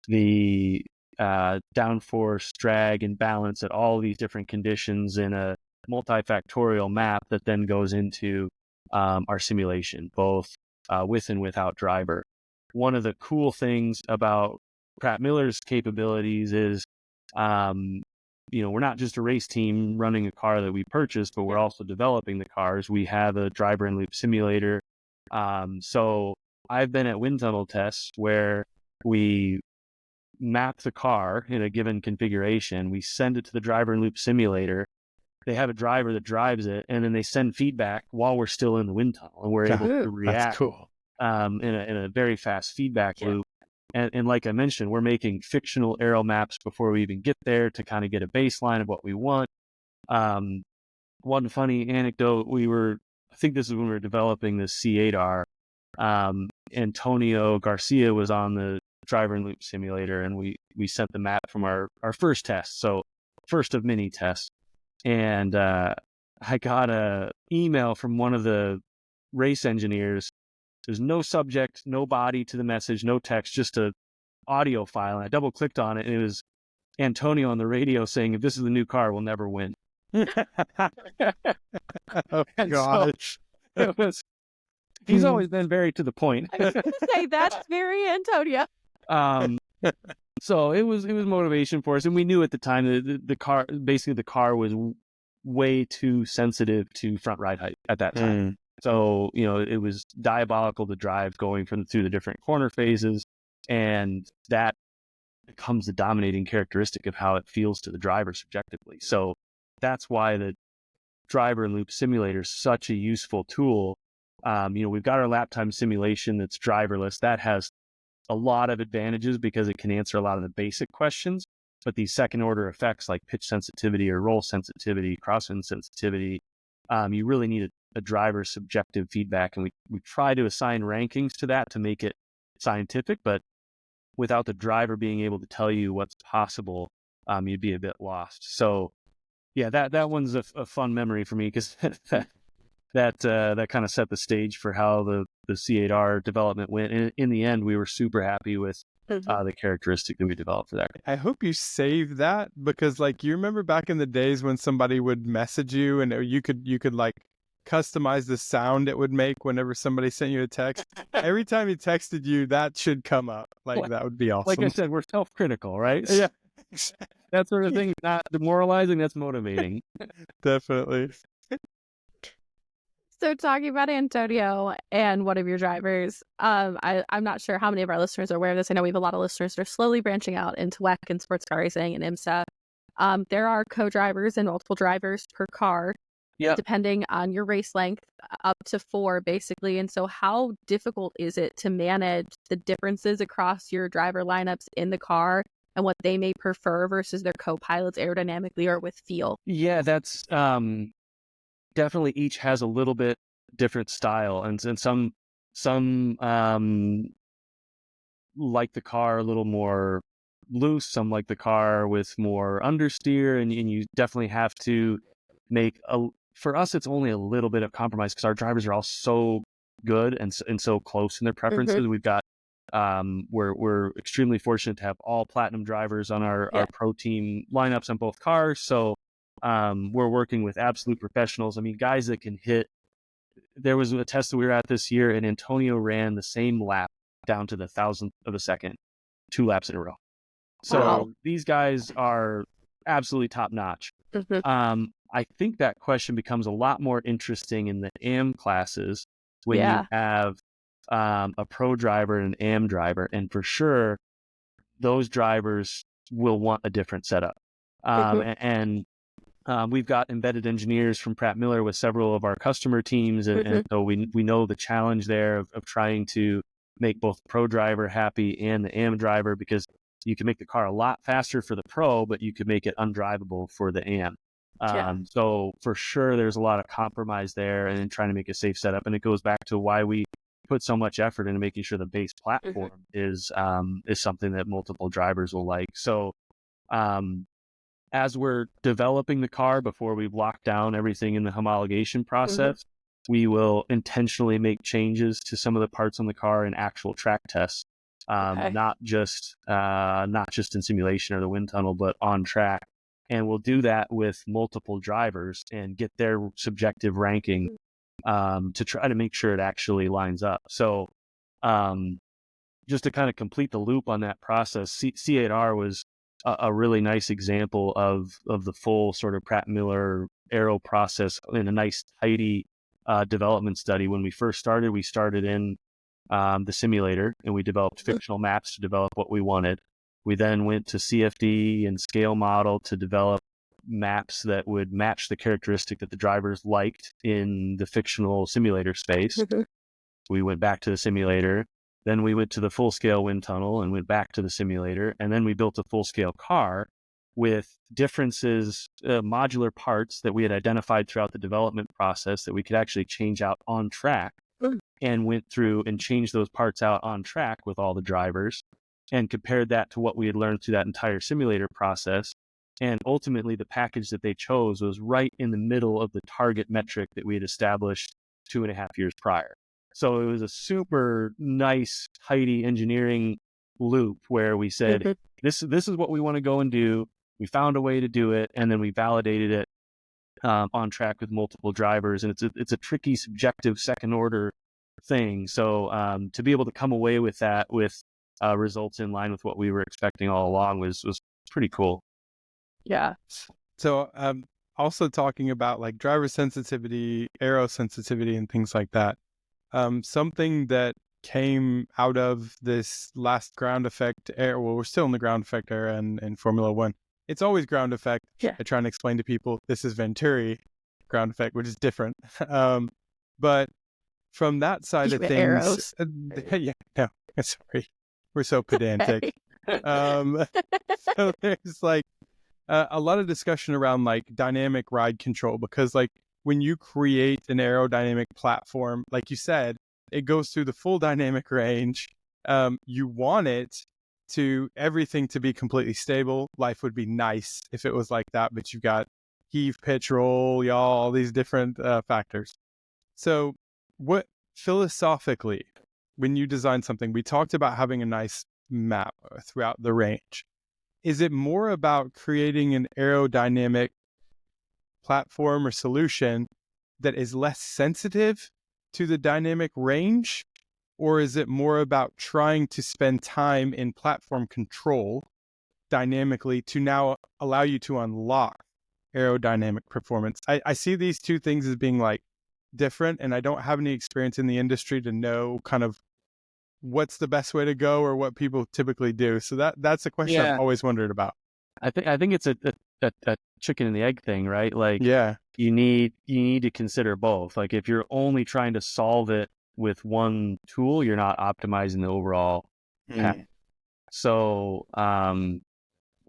the downforce, drag, and balance at all these different conditions in a multifactorial map that then goes into our simulation, both with and without driver. One of the cool things about Pratt Miller's capabilities is, we're not just a race team running a car that we purchased, but we're also developing the cars. We have a driver in loop simulator. So I've been at wind tunnel tests where we map the car in a given configuration. We send it to the driver in loop simulator. They have a driver that drives it, and then they send feedback while we're still in the wind tunnel, and we're able to react. That's cool. In a very fast feedback loop. And like I mentioned, we're making fictional aero maps before we even get there to kind of get a baseline of what we want. One funny anecdote, I think this is when we were developing the C8R. Antonio Garcia was on the driver in loop simulator, and we sent the map from our first test, so first of many tests. And I got a email from one of the race engineers. There's no subject, no body to the message, no text, just an audio file. And I double clicked on it, and it was Antonio on the radio saying, "If this is the new car, we'll never win." Oh gosh. So he's always been very to the point. I was going to say that's very Antonio. So it was motivation for us, and we knew at the time that the car was way too sensitive to front ride height at that time. So, it was diabolical to drive going through the different corner phases, and that becomes the dominating characteristic of how it feels to the driver subjectively. So that's why the driver and loop simulator is such a useful tool. We've got our lap time simulation that's driverless. That has a lot of advantages because it can answer a lot of the basic questions. But these second order effects like pitch sensitivity or roll sensitivity, crosswind sensitivity, you really need a driver's subjective feedback. And we try to assign rankings to that to make it scientific, but without the driver being able to tell you what's possible, you'd be a bit lost. So yeah, that one's a fun memory for me because that kind of set the stage for how the C8R development went. And in the end, we were super happy with the characteristic that we developed for that. I hope you save that because, like, you remember back in the days when somebody would message you and you could like customize the sound it would make whenever somebody sent you a text. Every time he texted you, that should come up. Like, that would be awesome. Like I said, we're self-critical, right? Yeah. That sort of thing, not demoralizing, that's motivating. Definitely. So talking about Antonio and one of your drivers, I'm not sure how many of our listeners are aware of this. I know we have a lot of listeners that are slowly branching out into WEC and sports car racing and IMSA. There are co-drivers and multiple drivers per car, depending on your race length, up to 4 basically. And so how difficult is it to manage the differences across your driver lineups in the car and what they may prefer versus their co-pilots aerodynamically or with feel? Yeah, that's definitely each has a little bit different style, and some like the car a little more loose, some like the car with more understeer, and you definitely have to make for us it's only a little bit of compromise because our drivers are all so good and so close in their preferences. We've got we're extremely fortunate to have all platinum drivers on our pro team lineups on both cars, so we're working with absolute professionals. I mean, guys that can hit. There was a test that we were at this year, and Antonio ran the same lap down to the 1,000th of a second, 2 laps in a row. So these guys are absolutely top notch. I think that question becomes a lot more interesting in the AM classes when you have a pro driver and an AM driver, and for sure, those drivers will want a different setup. We've got embedded engineers from Pratt Miller with several of our customer teams, and so we know the challenge there of trying to make both the pro driver happy and the AM driver, because you can make the car a lot faster for the pro, but you could make it undrivable for the AM. So for sure, there's a lot of compromise there and trying to make a safe setup. And it goes back to why we put so much effort into making sure the base platform is something that multiple drivers will like. So as we're developing the car, before we've locked down everything in the homologation process, we will intentionally make changes to some of the parts on the car in actual track tests, not just in simulation or the wind tunnel, but on track. And we'll do that with multiple drivers and get their subjective ranking to try to make sure it actually lines up. So just to kind of complete the loop on that process, C8R was a really nice example of the full sort of Pratt Miller Aero process in a nice, tidy development study. When we first started, we started in the simulator, and we developed fictional maps to develop what we wanted. We then went to CFD and scale model to develop maps that would match the characteristic that the drivers liked in the fictional simulator space. We went back to the simulator. Then we went to the full-scale wind tunnel and went back to the simulator. And then we built a full-scale car with differences, modular parts that we had identified throughout the development process that we could actually change out on track, and went through and changed those parts out on track with all the drivers and compared that to what we had learned through that entire simulator process. And ultimately, the package that they chose was right in the middle of the target metric that we had established 2.5 years prior. So it was a super nice, tidy engineering loop where we said, this is what we want to go and do. We found a way to do it, and then we validated it on track with multiple drivers. And it's a tricky, subjective, second order thing. So to be able to come away with that with results in line with what we were expecting all along was pretty cool. Yeah. So also talking about like driver sensitivity, aero sensitivity, and things like that. Something that came out of this last ground effect era, well, we're still in the ground effect era in Formula One. It's always ground effect. Yeah. I try and explain to people, this is Venturi. background effect, which is different. But from that side of things, Arrows. yeah, no, sorry, we're so pedantic. So there's like a lot of discussion around like dynamic ride control, because like when you create an aerodynamic platform, like you said, it goes through the full dynamic range. You want it to everything to be completely stable. Life would be nice if it was like that, but you've got heave, pitch, roll, y'all, all these different factors. So what philosophically, when you design something, we talked about having a nice map throughout the range. Is it more about creating an aerodynamic platform or solution that is less sensitive to the dynamic range? Or is it more about trying to spend time in platform control dynamically to now allow you to unlock aerodynamic performance? I see these two things as being like different, and I don't have any experience in the industry to know kind of what's the best way to go or what people typically do. So that's a question I've always wondered about. I think it's a chicken and the egg thing, right? Like, yeah, you need to consider both. Like, if you're only trying to solve it with one tool, you're not optimizing the overall path. So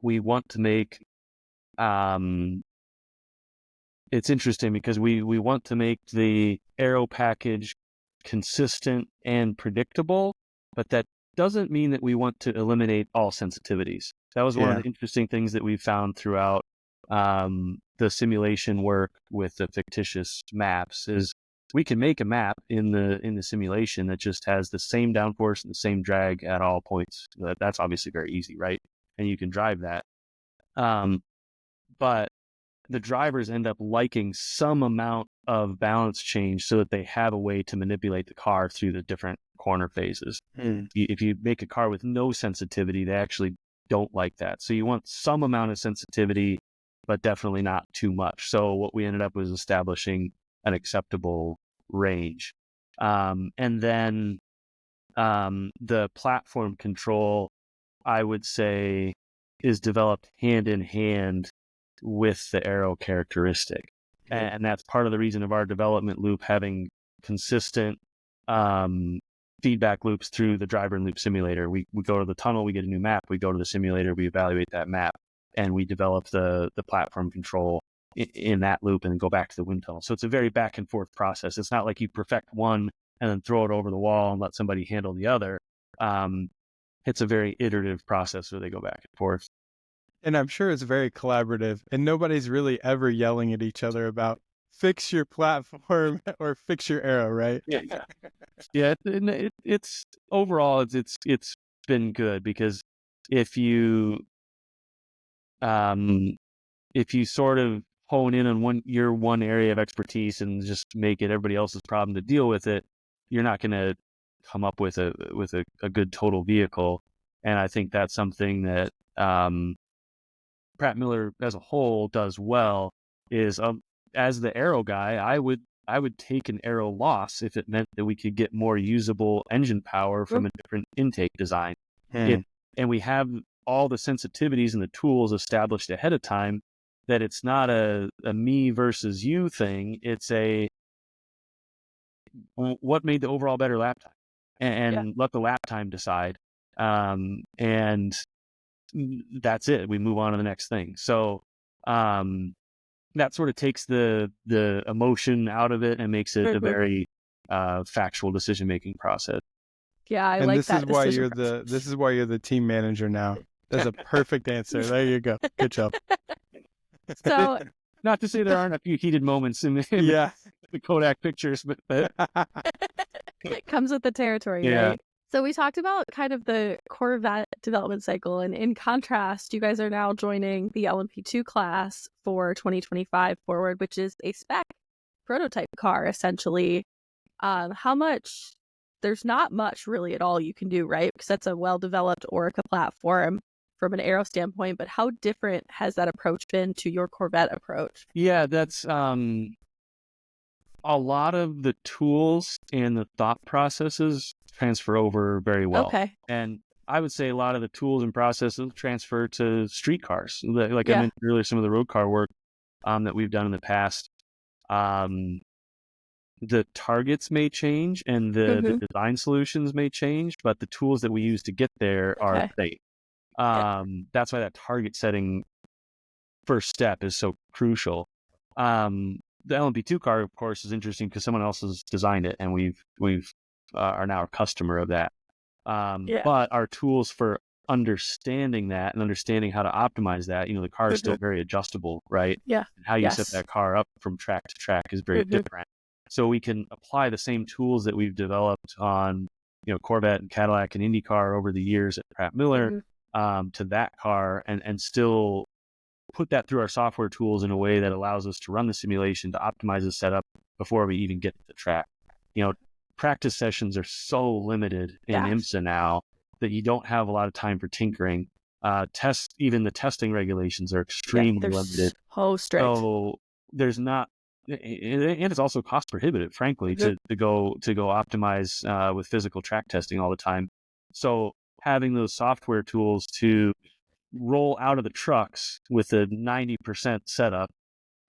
we want to make it's interesting because we want to make the Aero package consistent and predictable, but that doesn't mean that we want to eliminate all sensitivities. That was one of the interesting things that we found throughout the simulation work with the fictitious maps is we can make a map in the simulation that just has the same downforce and the same drag at all points. That's obviously very easy, right? And you can drive that. But the drivers end up liking some amount of balance change so that they have a way to manipulate the car through the different corner phases. If you make a car with no sensitivity, they actually don't like that. So you want some amount of sensitivity, but definitely not too much. So what we ended up was establishing an acceptable range. And then the platform control, I would say, is developed hand in hand with the Aero characteristic. And that's part of the reason of our development loop having consistent feedback loops through the driver and loop simulator. We go to the tunnel, we get a new map, we go to the simulator, we evaluate that map, and we develop the platform control in that loop and then go back to the wind tunnel. So it's a very back and forth process. It's not like you perfect one and then throw it over the wall and let somebody handle the other. It's a very iterative process where they go back and forth. And I'm sure it's very collaborative, and nobody's really ever yelling at each other about fix your platform or fix your Aero, right? Yeah. It's overall it's been good, because if you sort of hone in on your one area of expertise and just make it everybody else's problem to deal with it, you're not going to come up with a good total vehicle. And I think that's something that Pratt Miller as a whole does well. Is as the Aero guy, I would take an Aero loss if it meant that we could get more usable engine power from a different intake design. And we have all the sensitivities and the tools established ahead of time, that it's not a me versus you thing. It's a what made the overall better lap time, and let the lap time decide. And that's it. We move on to the next thing. So that sort of takes the emotion out of it and makes it a very factual decision-making process. Yeah, I and like this that. Is why this is why you're the team manager now. That's a perfect answer. There you go. Good job. So, not to say there aren't a few heated moments in the Kodak pictures, but it comes with the territory, right? So we talked about kind of the Corvette development cycle, and in contrast, you guys are now joining the LMP2 class for 2025 forward, which is a spec prototype car, essentially. There's not much really at all you can do, right? Because that's a well-developed Orica platform from an Aero standpoint, but how different has that approach been to your Corvette approach? Yeah, that's a lot of the tools and the thought processes transfer over very well. Okay. And I would say a lot of the tools and processes transfer to street cars. Like I mentioned earlier, some of the road car work that we've done in the past The targets may change and the design solutions may change, but the tools that we use to get there are the same. That's why that target setting first step is so crucial. The LMP2 car, of course, is interesting because someone else has designed it, and we've are now a customer of that. But our tools for understanding that and understanding how to optimize that, the car is still very adjustable, right? Yeah. And how you set that car up from track to track is very different. So we can apply the same tools that we've developed on, Corvette and Cadillac and IndyCar over the years at Pratt Miller to that car, and still put that through our software tools in a way that allows us to run the simulation, to optimize the setup before we even get to the track. Practice sessions are so limited in IMSA now that you don't have a lot of time for tinkering. Even the testing regulations are extremely limited. So strict. So there's not, and it's also cost prohibitive, frankly, to go optimize with physical track testing all the time. So having those software tools to roll out of the trucks with a 90% setup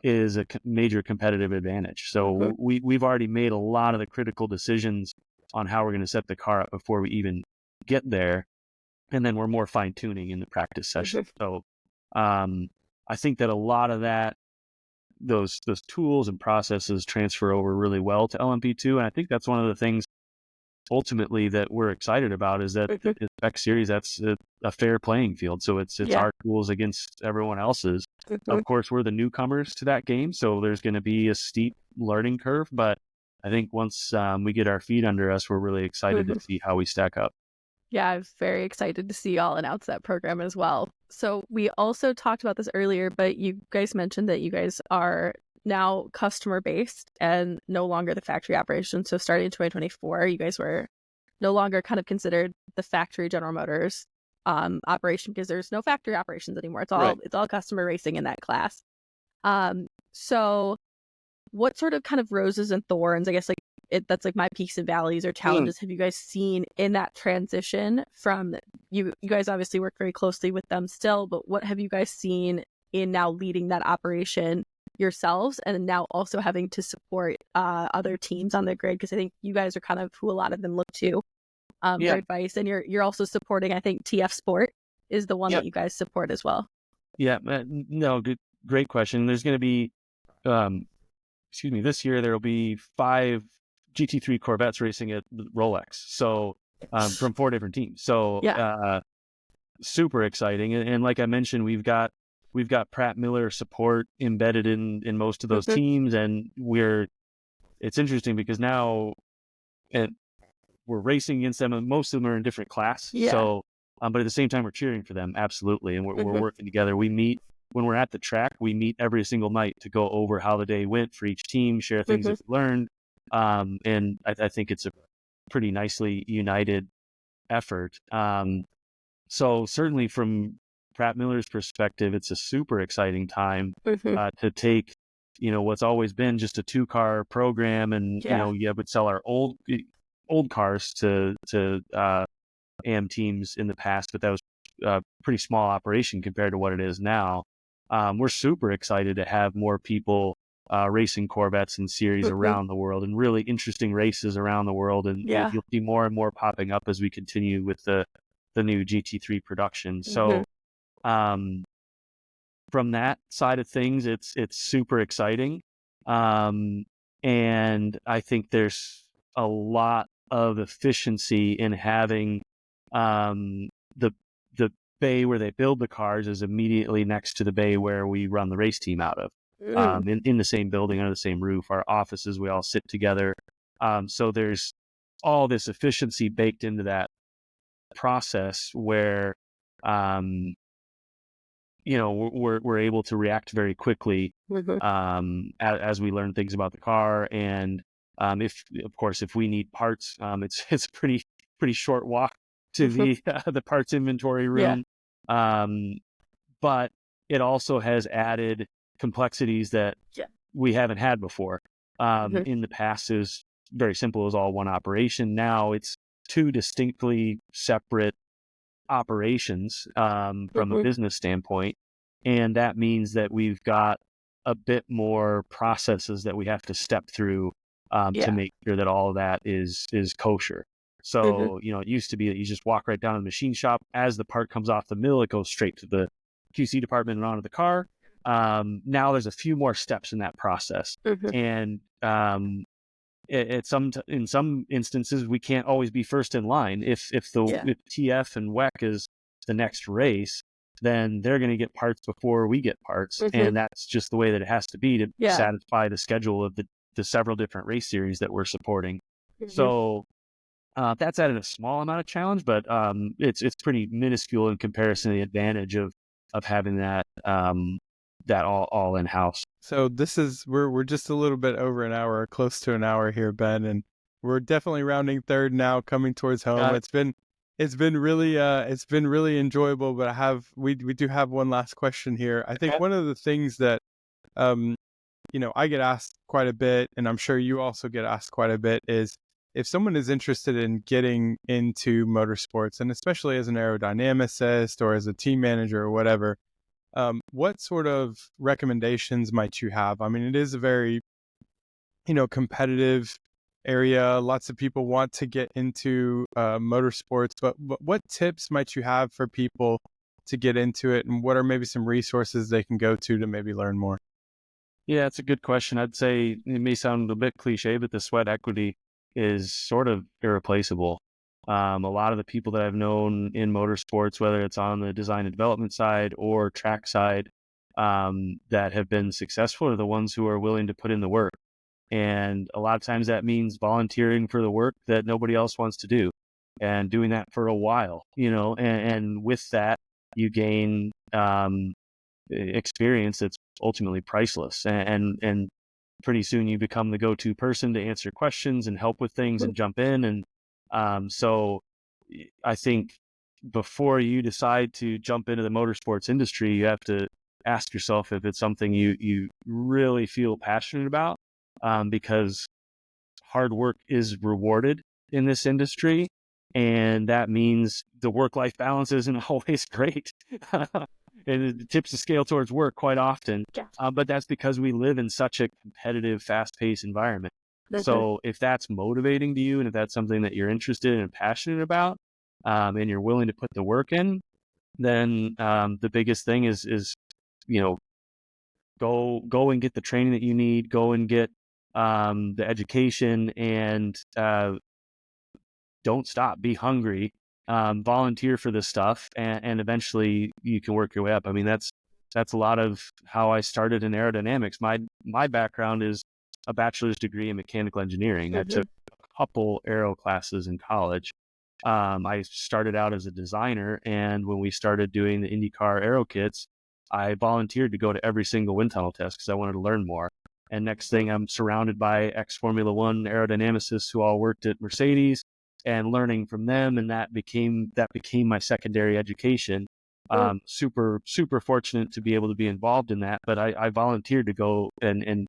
is a major competitive advantage. So we've already made a lot of the critical decisions on how we're going to set the car up before we even get there, and then we're more fine tuning in the practice session. So I think that a lot of those tools and processes transfer over really well to LMP2, and I think that's one of the things ultimately that we're excited about is that the Spec Series, that's a fair playing field. So it's our tools against everyone else's. Of course, we're the newcomers to that game, so there's going to be a steep learning curve, but I think once we get our feet under us, we're really excited to see how we stack up. Yeah, I'm very excited to see y'all announce that program as well. So we also talked about this earlier, but you guys mentioned that you guys are now customer based and no longer the factory operation. So starting in 2024, you guys were no longer kind of considered the factory General Motors operation because there's no factory operations anymore. It's all customer racing in that class. So what sort of kind of roses and thorns, I guess, that's like my peaks and valleys or challenges have you guys seen in that transition from you guys obviously work very closely with them still, but what have you guys seen in now leading that operation yourselves and now also having to support other teams on the grid? Because I think you guys are kind of who a lot of them look to for advice, and you're also supporting, I think TF Sport is the one that you guys support as well. Great question. There's going to be this year there will be 5 GT3 Corvettes racing at Rolex, so from 4 different teams, so super exciting. And like I mentioned, we've got Pratt Miller support embedded in most of those teams, and it's interesting because now we're racing against them, and most of them are in different class. So but at the same time we're cheering for them, absolutely, and we're working together. We meet when we're at the track, we meet every single night to go over how the day went for each team, share things that we learned, and I think it's a pretty nicely united effort. So certainly from Pratt Miller's perspective, it's a super exciting time to take, what's always been just a 2-car program, and you would sell our old cars to AM teams in the past, but that was a pretty small operation compared to what it is now. We're super excited to have more people racing Corvettes and series around the world, and really interesting races around the world, and you'll see more and more popping up as we continue with the new GT3 production. So from that side of things, it's super exciting, and I think there's a lot of efficiency in having the bay where they build the cars is immediately next to the bay where we run the race team out of, in the same building, under the same roof. Our offices, we all sit together, so there's all this efficiency baked into that process where we're able to react very quickly as we learn things about the car, and if we need parts, it's a pretty short walk to the parts inventory room. But it also has added complexities that we haven't had before. In the past, it was very simple. It was all one operation. Now it's 2 distinctly separate operations from a business standpoint. And that means that we've got a bit more processes that we have to step through to make sure that all of that is kosher. So, it used to be that you just walk right down to the machine shop. As the part comes off the mill, it goes straight to the QC department and onto the car. Now there's a few more steps in that process. And in some instances, we can't always be first in line. If TF and WEC is the next race, then they're going to get parts before we get parts. And that's just the way that it has to be to satisfy the schedule of the several different race series that we're supporting. So that's added a small amount of challenge, but it's pretty minuscule in comparison to the advantage of having that all in house. So we're just a little bit over an hour, close to an hour here, Ben, and we're definitely rounding third now, coming towards home. It's been really enjoyable, but we do have one last question here. I think one of the things that I get asked quite a bit, and I'm sure you also get asked quite a bit, is if someone is interested in getting into motorsports, and especially as an aerodynamicist or as a team manager or whatever, what sort of recommendations might you have? I mean, it is a very, competitive area. Lots of people want to get into motorsports, but what tips might you have for people to get into it, and what are maybe some resources they can go to maybe learn more? Yeah, it's a good question. I'd say it may sound a bit cliche, but the sweat equity is sort of irreplaceable. A lot of the people that I've known in motorsports, whether it's on the design and development side or track side, that have been successful are the ones who are willing to put in the work. And a lot of times that means volunteering for the work that nobody else wants to do and doing that for a while, and with that, you gain experience that's ultimately priceless. And pretty soon you become the go-to person to answer questions and help with things and jump in. And so I think before you decide to jump into the motorsports industry, you have to ask yourself if it's something you really feel passionate about, because hard work is rewarded in this industry. And that means the work-life balance isn't always great. And it tips the scale towards work quite often. But that's because we live in such a competitive, fast-paced environment. So if that's motivating to you, and if that's something that you're interested in and passionate about, and you're willing to put the work in, then the biggest thing is go and get the training that you need, go and get the education, and don't stop. Be hungry. Volunteer for this stuff, and eventually you can work your way up. I mean, that's a lot of how I started in aerodynamics. My background is a bachelor's degree in mechanical engineering. I took a couple aero classes in college. I started out as a designer, and when we started doing the IndyCar aero kits, I volunteered to go to every single wind tunnel test because I wanted to learn more. And next thing, I'm surrounded by ex-Formula One aerodynamicists who all worked at Mercedes, and learning from them, and that became my secondary education. Super fortunate to be able to be involved in that, but I volunteered to go and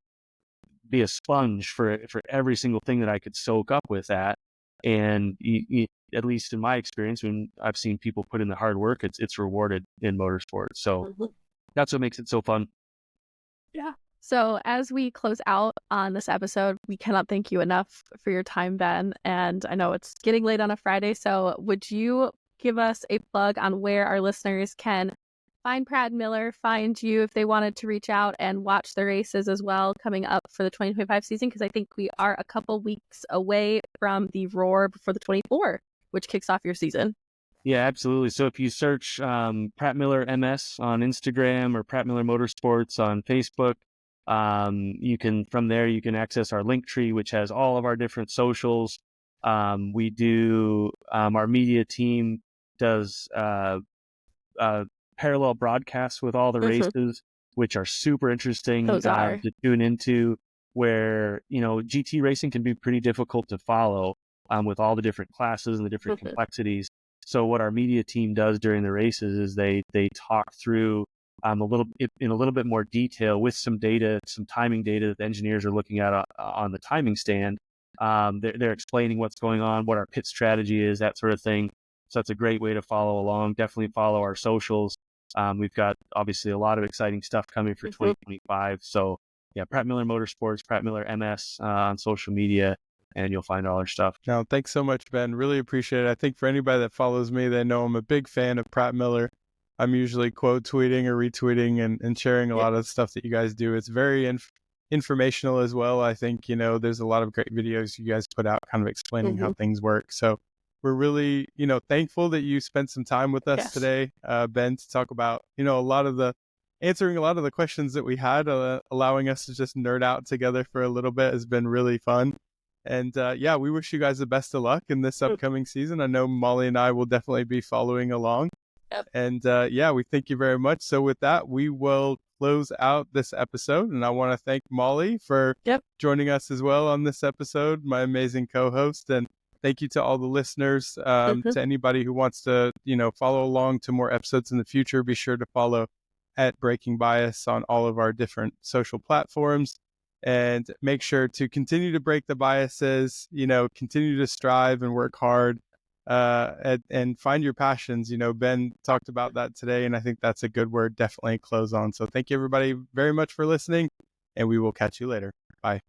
be a sponge for every single thing that I could soak up with that. And at least in my experience, when I've seen people put in the hard work, it's rewarded in motorsports. So that's what makes it so fun. Yeah. So as we close out on this episode, we cannot thank you enough for your time, Ben. And I know it's getting late on a Friday, so would you give us a plug on where our listeners can find Pratt Miller, find you if they wanted to reach out and watch the races as well coming up for the 2025 season? Because I think we are a couple weeks away from the Roar before the 24, which kicks off your season. Yeah, absolutely. So if you search Pratt Miller MS on Instagram or Pratt Miller Motorsports on Facebook, you can access our link tree, which has all of our different socials. We do our media team does parallel broadcasts with all the races, which are super interesting to tune into, where GT racing can be pretty difficult to follow with all the different classes and the different complexities. So what our media team does during the races is they talk through in a little bit more detail with some data, some timing data that the engineers are looking at on the timing stand. They're explaining what's going on, what our pit strategy is, that sort of thing. So that's a great way to follow along. Definitely follow our socials. We've got obviously a lot of exciting stuff coming for 2025. So yeah, Pratt Miller Motorsports, Pratt Miller MS on social media, and you'll find all our stuff. No, thanks so much, Ben. Really appreciate it. I think for anybody that follows me, they know I'm a big fan of Pratt Miller. I'm usually quote tweeting or retweeting and sharing a lot of stuff that you guys do. It's very informational as well. I think, there's a lot of great videos you guys put out kind of explaining how things work. So we're really, thankful that you spent some time with us today, Ben, to talk about, answering a lot of the questions that we had, allowing us to just nerd out together for a little bit has been really fun. And we wish you guys the best of luck in this upcoming season. I know Molly and I will definitely be following along. Yep. And we thank you very much. So with that, we will close out this episode. And I want to thank Molly for joining us as well on this episode, my amazing co-host. And thank you to all the listeners, to anybody who wants to, follow along to more episodes in the future. Be sure to follow at Breaking Bias on all of our different social platforms. And make sure to continue to break the biases, continue to strive and work hard, and find your passions. Ben talked about that today, and I think that's a good word definitely close on. So thank you everybody very much for listening, and we will catch you later. Bye.